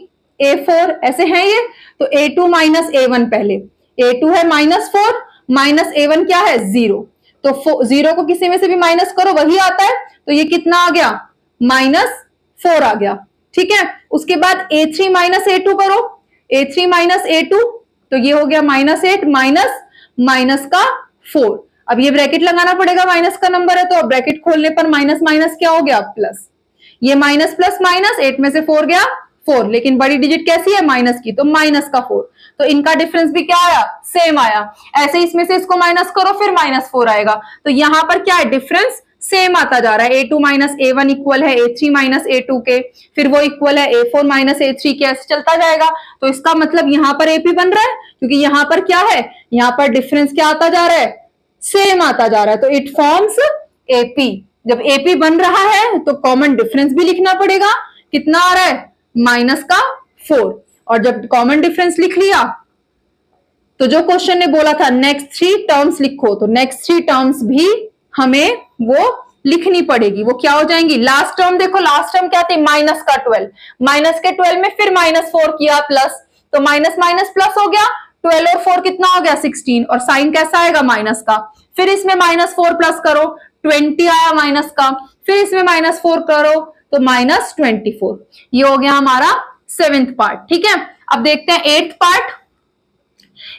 A4 ऐसे हैं ये, तो A2 माइनस A1 पहले, A2 है -4 माइनस A1 क्या है 0, तो 0 को किसी में से भी माइनस करो वही आता है, तो ये कितना आ गया, -4 आ गया। ठीक है, उसके बाद A3 माइनस A2 करो, A3 माइनस A2, तो ये हो गया -8 माइनस माइनस का 4। अब ये ब्रैकेट लगाना पड़ेगा, माइनस का नंबर है तो अब ब्रैकेट खोलने पर माइनस माइनस क्या हो गया, प्लस। ये माइनस प्लस माइनस, 8 में से 4 गया 4, लेकिन बड़ी डिजिट कैसी है, माइनस की, तो माइनस का 4। तो इनका डिफरेंस भी क्या आया, सेम आया। ऐसे इसमें से इसको माइनस करो, फिर -4 आएगा। तो यहां पर क्या है, डिफरेंस सेम आता जा रहा है। A2 माइनस A1 इक्वल है A3 माइनस A2 के, फिर वो इक्वल है A4 माइनस A3 के, ऐसे चलता जाएगा। तो इसका मतलब यहां पर AP बन रहा है, क्योंकि यहां पर क्या है, यहां पर डिफरेंस क्या आता जा रहा है, सेम आता जा रहा है। तो इट फॉर्म्स AP। जब AP बन रहा है तो कॉमन डिफरेंस भी लिखना पड़ेगा। कितना आ रहा है, माइनस का 4। और जब कॉमन डिफरेंस लिख लिया तो जो क्वेश्चन ने बोला था नेक्स्ट 3 टर्म्स लिखो, तो नेक्स्ट 3 टर्म्स भी हमें वो लिखनी पड़ेगी। वो क्या हो जाएंगी, लास्ट टर्म देखो, लास्ट टर्म क्या थी, माइनस का 12, माइनस के 12 में फिर -4 किया प्लस, तो माइनस माइनस प्लस हो गया, 12 और 4 कितना हो गया, 16, और साइन कैसा आएगा, माइनस का। फिर इसमें -4 प्लस करो, 20 आया माइनस का, फिर इसमें -4 करो तो -24। ये हो गया हमारा 7th पार्ट। ठीक है, अब देखते हैं 8th पार्ट।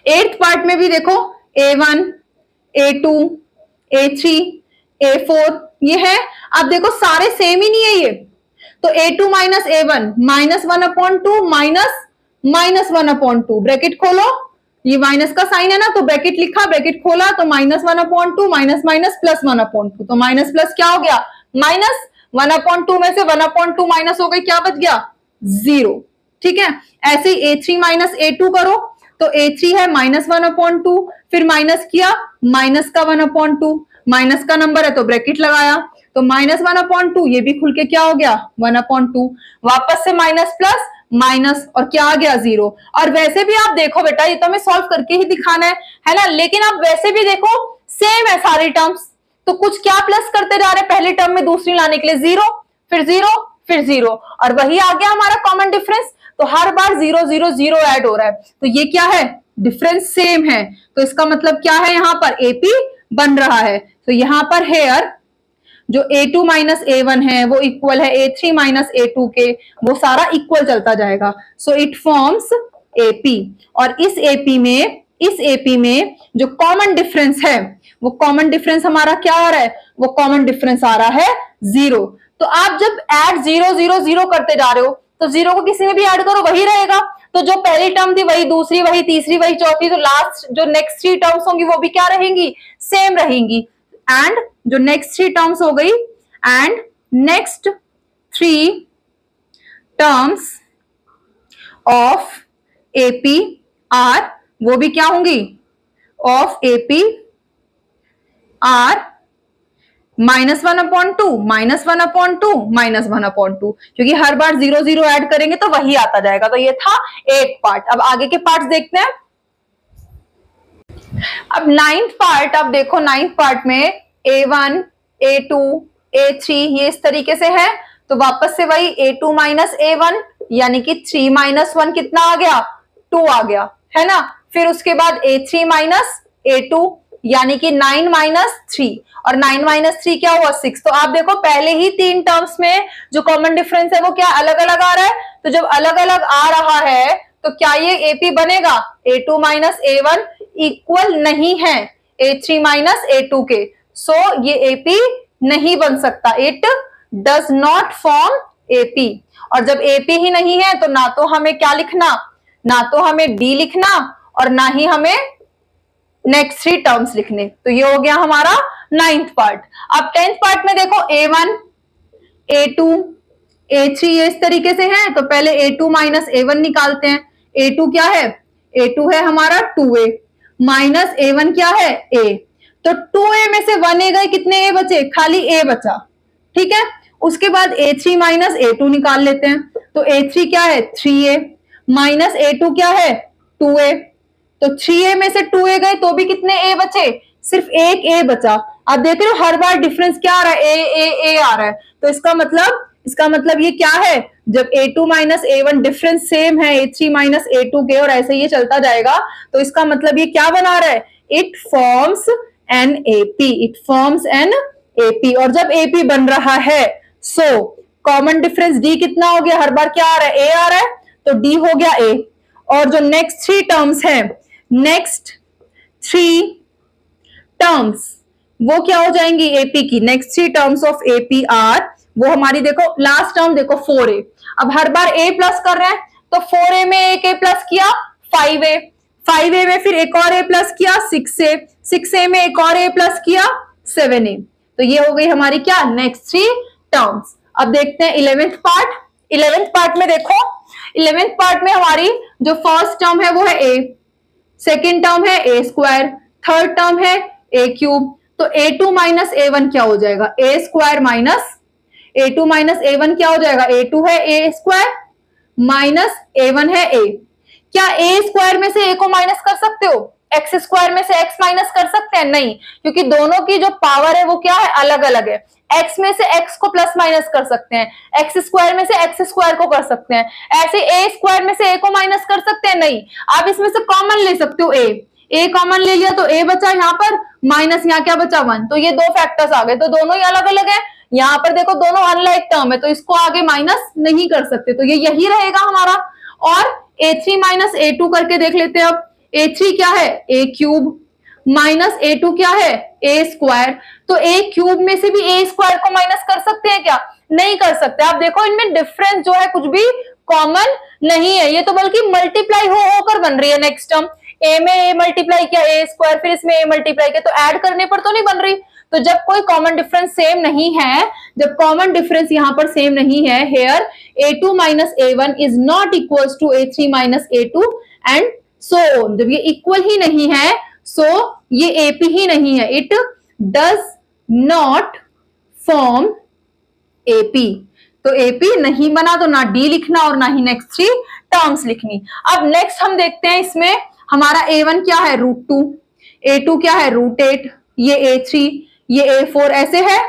8th पार्ट में भी देखो A1, A2, A3, A4 ये है। अब देखो सारे सेम ही नहीं है ये, तो A2 माइनस A1 -1/2 -1/2, ब्रैकेट खोलो, ये माइनस का साइन है ना, तो ब्रैकेट लिखा, ब्रैकेट खोला, तो -1/2 माइनस माइनस प्लस 1/2, तो माइनस प्लस क्या हो गया, माइनस, 1/2 में से 1/2 माइनस हो गई, क्या बच गया, 0। ठीक है, ऐसे ही A3 माइनस A2 करो, तो A3 है -1/2, फिर माइनस किया, माइनस का 1/2, माइनस का नंबर है तो ब्रैकेट लगाया, तो -1/2, ये भी खुल के क्या हो गया, 1/2, वापस से माइनस प्लस माइनस, और क्या आ गया, 0। और वैसे भी आप देखो बेटा, ये तो हमें सॉल्व करके ही दिखाना है ना, लेकिन आप वैसे भी देखो सेम है सारी टर्म्स, तो कुछ क्या प्लस करते जा रहे हैं, पहली टर्म में दूसरी लाने के लिए 0, फिर 0, फिर 0, और वही आ गया हमारा कॉमन डिफरेंस। तो हर बार 0 0 0 ऐड हो रहा है, तो ये क्या है, डिफरेंस सेम है। तो इसका मतलब क्या है, यहां पर AP बन रहा है। तो यहां पर हेयर जो A2 माइनस A1 है वो इक्वल है A3 माइनस A2 के, वो सारा इक्वल चलता जाएगा। सो इट फॉर्म्स AP। और इस AP में जो कॉमन डिफरेंस है, वो कॉमन डिफरेंस हमारा क्या आ रहा है, वो कॉमन डिफरेंस आ रहा है 0। तो आप जब ऐड 0 0 0 करते जा रहे हो, तो 0 को किसी में भी ऐड करो वही रहेगा। तो जो पहली टर्म थी वही दूसरी, वही तीसरी, वही चौथी, तो लास्ट जो नेक्स्ट 3 टर्म्स होंगी वो भी क्या रहेंगी, सेम रहेंगी। एंड जो नेक्स्ट 3 टर्म्स हो गई, and next 3 terms of AP are, वो भी क्या होंगी, ऑफ AP आर -1/2 -1/2 -1/2, क्योंकि हर बार 0 0 ऐड करेंगे तो वही आता जाएगा। तो ये था 8th पार्ट। अब आगे के पार्ट्स देखते हैं। अब 9th पार्ट, अब देखो 9th पार्ट में A1, A2, A3 ये इस तरीके से है, तो वापस से वही A2 माइनस A1 यानी कि 3 माइनस 1 कितना आ गया, 2 आ गया, है ना। फिर उसके बाद A3 माइनस A2 यानी कि 9 माइनस 3, और 9 माइनस 3 क्या हुआ, 6। तो आप देखो पहले ही 3 टर्म्स में जो कॉमन डिफरेंस है वो क्या अलग अलग आ रहा है, तो जब अलग अलग आ रहा है तो क्या ये AP बनेगा, A2 माइनस A1 इक्वल नहीं है A3 माइनस A2 के। सो ये AP नहीं बन सकता, it does not form AP। और जब AP ही नहीं है तो ना तो हमें क्या लिखना, ना तो हमें D लिखना, और ना ही हमें नेक्स्ट 3 टर्म्स लिखने। तो ये हो गया हमारा 9th पार्ट। अब 10th पार्ट में देखो A1, A2, A3 ये इस तरीके से है, तो पहले A2 माइनस A1 निकालते हैं। A2 क्या है, A2 है हमारा 2A माइनस A1 क्या है, A। तो 2A में से 1A गए, कितने A बचे, खाली A बचा। ठीक है, उसके बाद A3 माइनस A2 निकाल लेते हैं, तो A3 क्या है 3A माइनस A2 क्या है 2A। तो 3A में से 2A गए तो भी कितने A बचे, सिर्फ एक A बचा। आप देख रहे हो हर बार डिफरेंस क्या आ रहा है, A आ रहा है। तो इसका मतलब ये क्या है, जब A2 minus A1 difference same है A3 माइनस A2 के, और ऐसे ये चलता जाएगा, तो इसका मतलब ये क्या बना रहा है, it forms an AP, it forms an AP। और जब AP बन रहा है, सो कॉमन डिफरेंस D कितना हो गया, हर बार क्या आ रहा है, A आ रहा है, तो D हो गया A। और जो नेक्स्ट 3 टर्म्स है, नेक्स्ट 3 टर्म्स वो क्या हो जाएंगी AP की, next 3 terms of AP are वो हमारी देखो लास्ट टर्म देखो 4a। अब हर बार a प्लस कर रहे हैं तो 4a में एक a प्लस किया 5a, 5a में फिर एक और a प्लस किया 6a, 6a में एक और a प्लस किया 7a। तो ये हो गई हमारी क्या नेक्स्ट 3 टर्म्स। अब देखते हैं 11th पार्ट। 11th पार्ट में देखो 11th पार्ट में हमारी जो फर्स्ट टर्म है वो है a, सेकेंड टर्म है a स्क्वायर, थर्ड टर्म है a क्यूब। तो a2 माइनस a1 क्या हो जाएगा a square minus a2 minus a1 क्या हो जाएगा a2 है a स्क्वायर माइनस a1 है a। क्या a स्क्वायर में से a को माइनस कर सकते हो, एक्स स्क्वायर में से x माइनस कर सकते हैं? नहीं, क्योंकि दोनों की जो पावर है वो क्या है अलग अलग है। x में से x को प्लस माइनस कर सकते हैं, एक्स स्क्वायर में से एक्स स्क्वायर को कर सकते हैं, ऐसे a स्क्वायर में से a को माइनस कर सकते हैं? नहीं। आप इसमें से कॉमन ले सकते हो a कॉमन ले लिया तो a बचा यहाँ पर माइनस यहाँ क्या बचा 1। तो ये दो फैक्टर्स आ गए, तो दोनों ही अलग अलग है। यहाँ पर देखो दोनों अनलाइक टर्म है तो इसको आगे माइनस नहीं कर सकते, तो ये यही रहेगा हमारा। और a3 माइनस a2 करके देख लेते हैं। अब a3 क्या है a क्यूब माइनस a2 क्या है a स्क्वायर। तो a क्यूब में से भी a स्क्वायर को माइनस कर सकते हैं क्या? नहीं कर सकते। आप देखो इनमें डिफरेंस जो है कुछ भी कॉमन नहीं है, ये तो बल्कि मल्टीप्लाई होकर बन रही है। नेक्स्ट टर्म a में a मल्टीप्लाई किया a स्क्वायर, फिर इसमें a मल्टीप्लाई किया, तो ऐड करने पर तो नहीं बन रही। तो जब कोई कॉमन डिफरेंस सेम नहीं है, जब कॉमन डिफरेंस यहाँ पर सेम नहीं है, here a2 minus a1 is not equals to a3 minus a2 and so on. जब ये इक्वल ही नहीं है सो ये AP ही नहीं है, it does not form AP। तो AP नहीं बना तो ना D लिखना और ना ही नेक्स्ट 3 टर्म्स लिखनी। अब नेक्स्ट हम देखते हैं इसमें हमारा A1 क्या है √2, A2 क्या है √8, ये A3, ये A4 ऐसे है।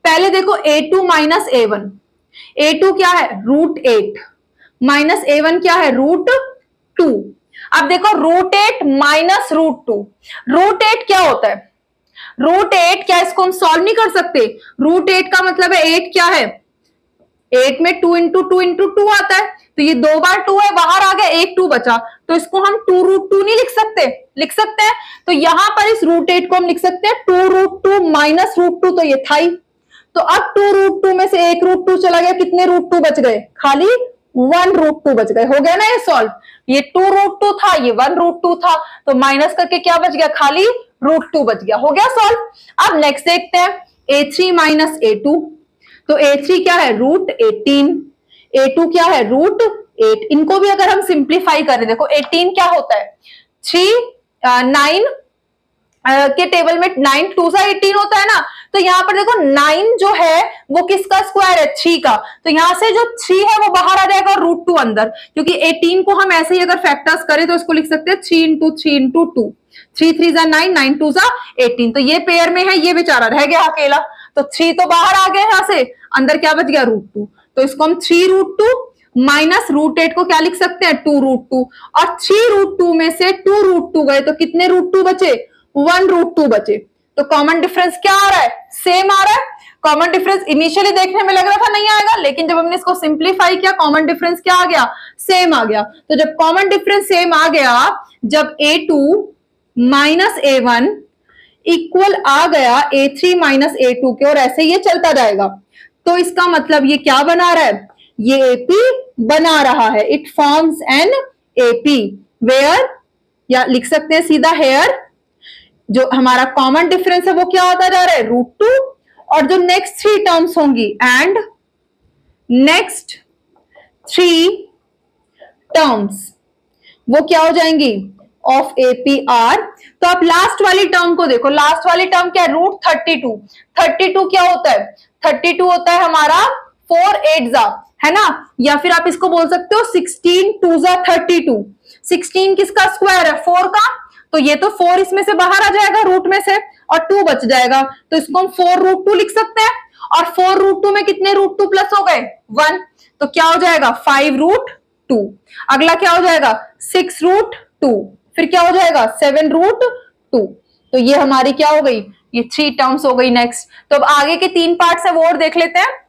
पहले देखो A2 माइनस A1, A2 क्या है √8 माइनस A1 क्या है √2। अब देखो √8 माइनस √2, √8 क्या होता है? √8 क्या इसको हम सॉल्व नहीं कर सकते? √8 का मतलब है 8 क्या है 8 में 2 इंटू 2 इंटू 2 आता है, तो ये 2 बार 2 है, बाहर आ गया, एक 2 बचा, तो इसको हम 2√2 नहीं लिख सकते? लिख सकते हैं। तो यहां पर इस √8 को हम लिख सकते हैं 2√2 माइनस √2, तो ये था ही। तो अब 2√2 में से एक √2 चला गया, कितने √2 बच गए? खाली 1√2 बच गए। हो गया ना ये सॉल्व। ये 2√2 था, ये 1√2 था, तो माइनस करके क्या बच गया? खाली √2 बच गया। हो गया सॉल्व। अब नेक्स्ट देखते हैं A3 माइनस A2। तो A3 क्या है √18, A2 क्या है √8। इनको भी अगर हम सिंप्लीफाई करें, देखो 18 क्या होता है 9 के टेबल में 9 2 सा 18 होता है ना, तो यहाँ पर देखो 9 जो है वो किसका स्क्वायर है 3 का, तो यहाँ से जो 3 है वो बाहर आ जाएगा और √2 अंदर, क्योंकि 18 को हम ऐसे ही अगर फैक्टर्स करें तो इसको लिख सकते हैं 3 इंटू 3 इंटू 2, 3 3 जा 9, 9 2 जा 18। तो ये पेयर में है, ये बेचारा रह गया अकेला, तो 3 तो बाहर आ गया यहाँ से, अंदर क्या बच गया √2। तो इसको हम 3√2 माइनस √8 को क्या लिख सकते हैं 2√2, और 3√2 में से 2√2 गए तो कितने √2 बचे? 1√2 बचे। तो कॉमन डिफरेंस क्या आ रहा है? सेम आ रहा है। कॉमन डिफरेंस इनिशियली देखने में लग रहा था नहीं आएगा, लेकिन जब हमने इसको सिंप्लीफाई किया कॉमन डिफरेंस क्या आ गया? सेम आ गया। तो जब कॉमन डिफरेंस सेम आ गया, जब A2 माइनस A1 इक्वल आ गया A3 माइनस A2 के, और ऐसे ये चलता जाएगा, तो इसका मतलब ये क्या बना रहा है? ये AP बना रहा है। It forms an AP where, या लिख सकते हैं सीधा हेयर, जो हमारा कॉमन डिफरेंस है वो क्या होता जा रहा है √2, और जो नेक्स्ट 3 टर्म्स होंगी एंड नेक्स्ट 3 टर्म्स वो क्या हो जाएंगी ऑफ APR। तो आप लास्ट वाली टर्म को देखो, लास्ट वाली टर्म क्या है √32। 32 क्या होता है? 32 होता है हमारा 4 8 जा, है ना, या फिर आप इसको बोल सकते हो 16 2 जा 32। 16 किसका स्क्वायर है? 4 का, तो ये तो 4 इसमें से बाहर आ जाएगा रूट में से, और 2 बच जाएगा, तो इसको हम 4√2 लिख सकते हैं। और 4√2 में कितने √2 प्लस हो गए 1, तो क्या हो जाएगा 5√2। अगला क्या हो जाएगा 6√2, फिर क्या हो जाएगा 7√2। तो ये हमारी क्या हो गई? ये 3 टर्म्स हो गई। नेक्स्ट, तो अब आगे के 3 पार्ट्स है वो और देख लेते हैं।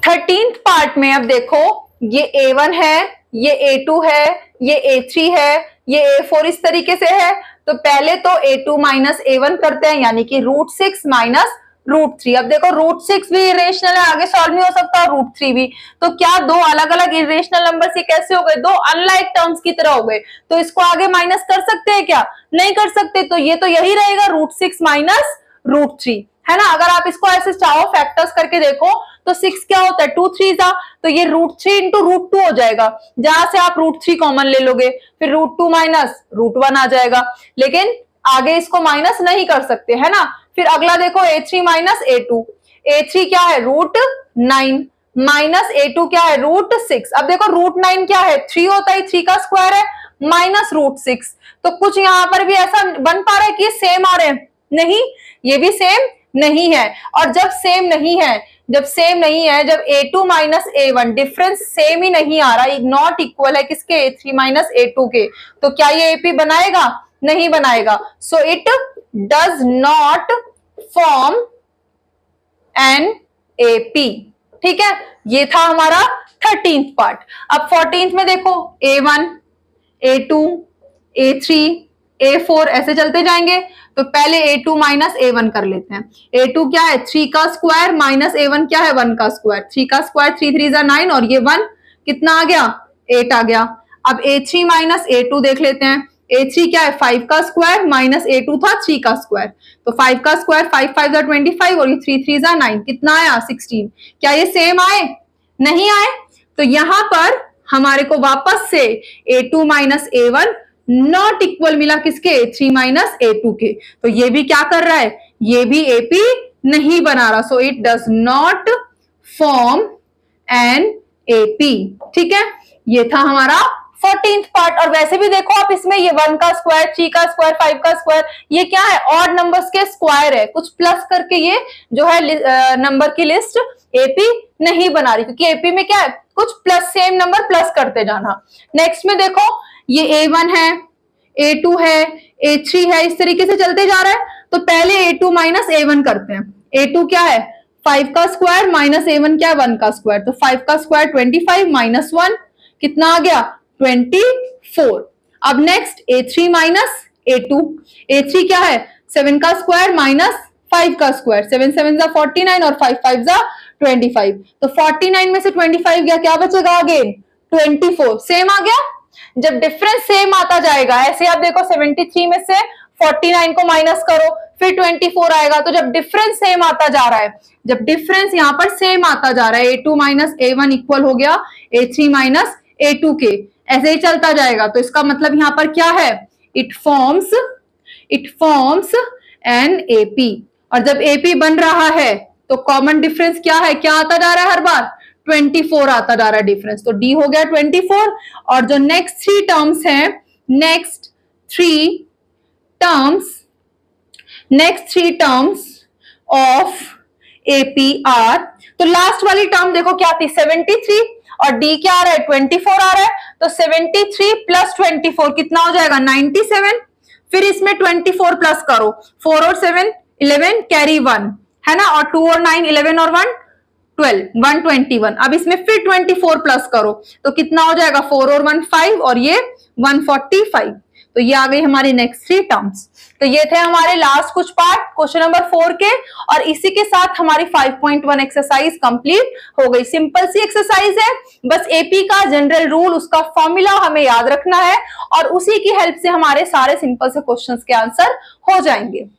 13th पार्ट में अब देखो ये A1 है, ये A2 है, ये A3 है, ये A4 इस तरीके से है। तो पहले तो A2 माइनस A1 करते हैं, यानी कि √6 माइनस √3। अब देखो √6 भी इरेशनल है, आगे सॉल्व नहीं हो सकता, और √3 भी। तो क्या दो अलग अलग इरेशनल नंबर ये कैसे हो गए, दो अनलाइक टर्म्स की तरह हो गए। तो इसको आगे माइनस कर सकते हैं क्या, नहीं कर सकते। तो ये तो यही रहेगा √6 माइनस √3, है ना। अगर आप इसको ऐसे चाहो फैक्टर्स करके देखो तो 6 क्या होता है, 2 3 था, तो ये √3 इंटू √2 हो जाएगा, जहां से आप √3 कॉमन ले लोगे, फिर √2 माइनस √1 आ जाएगा। लेकिन आगे इसको माइनस नहीं कर सकते, है ना। फिर अगला देखो a3 माइनस a2, a3 क्या है √9 माइनस a2 क्या है √6। अब देखो √9 क्या है, 3 होता है, 3 का स्क्वायर है, माइनस √6। तो कुछ यहाँ पर भी ऐसा बन पा रहा है कि ये सेम आ रहे हैं, नहीं, ये भी सेम नहीं है। और जब सेम नहीं है, जब a2 minus a1 difference same ही नहीं आ रहा, नॉट इक्वल है किसके, a3 माइनस a2 के, तो क्या ये AP बनाएगा, नहीं बनाएगा। So it does not form an AP, ठीक है। ये था हमारा 13th पार्ट। अब 14th में देखो a1, a2, a3, a4 ऐसे चलते जाएंगे। तो पहले a2 माइनस a1 कर लेते हैं। a2 क्या है 3 का स्क्वायर माइनस a1 क्या है 1 का स्क्वायर, 3 का स्क्वायर 3 3 9 और ये 1 कितना आ गया 8 आ गया। अब a3 माइनस a2 देख लेते हैं। a3 क्या है 5 का स्क्वायर माइनस a2 था 3 का स्क्वायर, तो 5 का स्क्वायर 5 5 25 और ये 3 3 9 कितना आया 16। क्या ये सेम आए, नहीं आए। तो यहां पर हमारे को वापस से a2 minus a1 not equal मिला किसके, a3 माइनस a2 के। तो ये भी क्या कर रहा है, ये भी AP नहीं बना रहा। So it does not form an AP, ठीक है। ये था हमारा 14th पार्ट। और वैसे भी देखो आप इसमें ये 1 का स्क्वायर, 3 का स्क्वायर, 5 का स्क्वायर, ये क्या है ऑड नंबर्स के स्क्वायर है, कुछ प्लस करके ये जो है नंबर की लिस्ट AP नहीं बना रही, क्योंकि AP में क्या है कुछ प्लस, सेम नंबर प्लस करते जाना। नेक्स्ट में देखो ये a1 है, a2 है, a3 है, इस तरीके से चलते जा रहा है। तो पहले a2 माइनस a1 करते हैं। a2 क्या है 5 का स्क्वायर माइनस a1 क्या है 1 का स्क्वायर, तो 5 का स्क्वायर 25 माइनस 1 कितना आ गया 24। अब next a3 minus a2, a3 क्या है 7 का स्क्वायर माइनस 5 का स्क्वायर, 7 7 जा 49 और 5 5 जा 25। तो 49 में से 25 गया, क्या बचेगा अगेन 24, सेम आ गया। जब डिफरेंस सेम आता जाएगा, ऐसे आप देखो 73 में से 49 को माइनस करो फिर 24 आएगा। तो जब डिफरेंस सेम आता जा रहा है, जब डिफरेंस यहाँ पर सेम आता जा रहा है, a2 माइनस a1 इक्वल हो गया a3 माइनस a2 के, ऐसे ही चलता जाएगा। तो इसका मतलब यहाँ पर क्या है, इट फॉर्म्स एन AP। और जब AP बन रहा है तो कॉमन डिफरेंस क्या है, क्या आता जा रहा है हर बार 24 आता जा रहा है डिफरेंस, तो D हो गया 24। और जो नेक्स्ट थ्री टर्म्स हैं, next three terms of AP are, तो लास्ट वाली टर्म देखो क्या थी 73 और D क्या आ रहा है 24 आ रहा है। तो 73 प्लस 24 कितना हो जाएगा 97। फिर इसमें 24 प्लस करो, 4 और 7 11 कैरी 1 है ना, और 2 और 9 11 और 1 12 121। अब इसमें फिर 24 प्लस करो तो कितना हो जाएगा 4 और 1 5 और ये 145। तो ये आ गई हमारी नेक्स्ट थ्री टर्म्स। तो ये थे हमारे लास्ट कुछ पार्ट क्वेश्चन नंबर 4 के, और इसी के साथ हमारी 5.1 एक्सरसाइज कंप्लीट हो गई। सिंपल सी एक्सरसाइज है, बस AP का जनरल रूल, उसका फॉर्मूला हमें याद रखना है और उसी की हेल्प से हमारे सारे सिंपल से क्वेश्चंस के आंसर हो जाएंगे।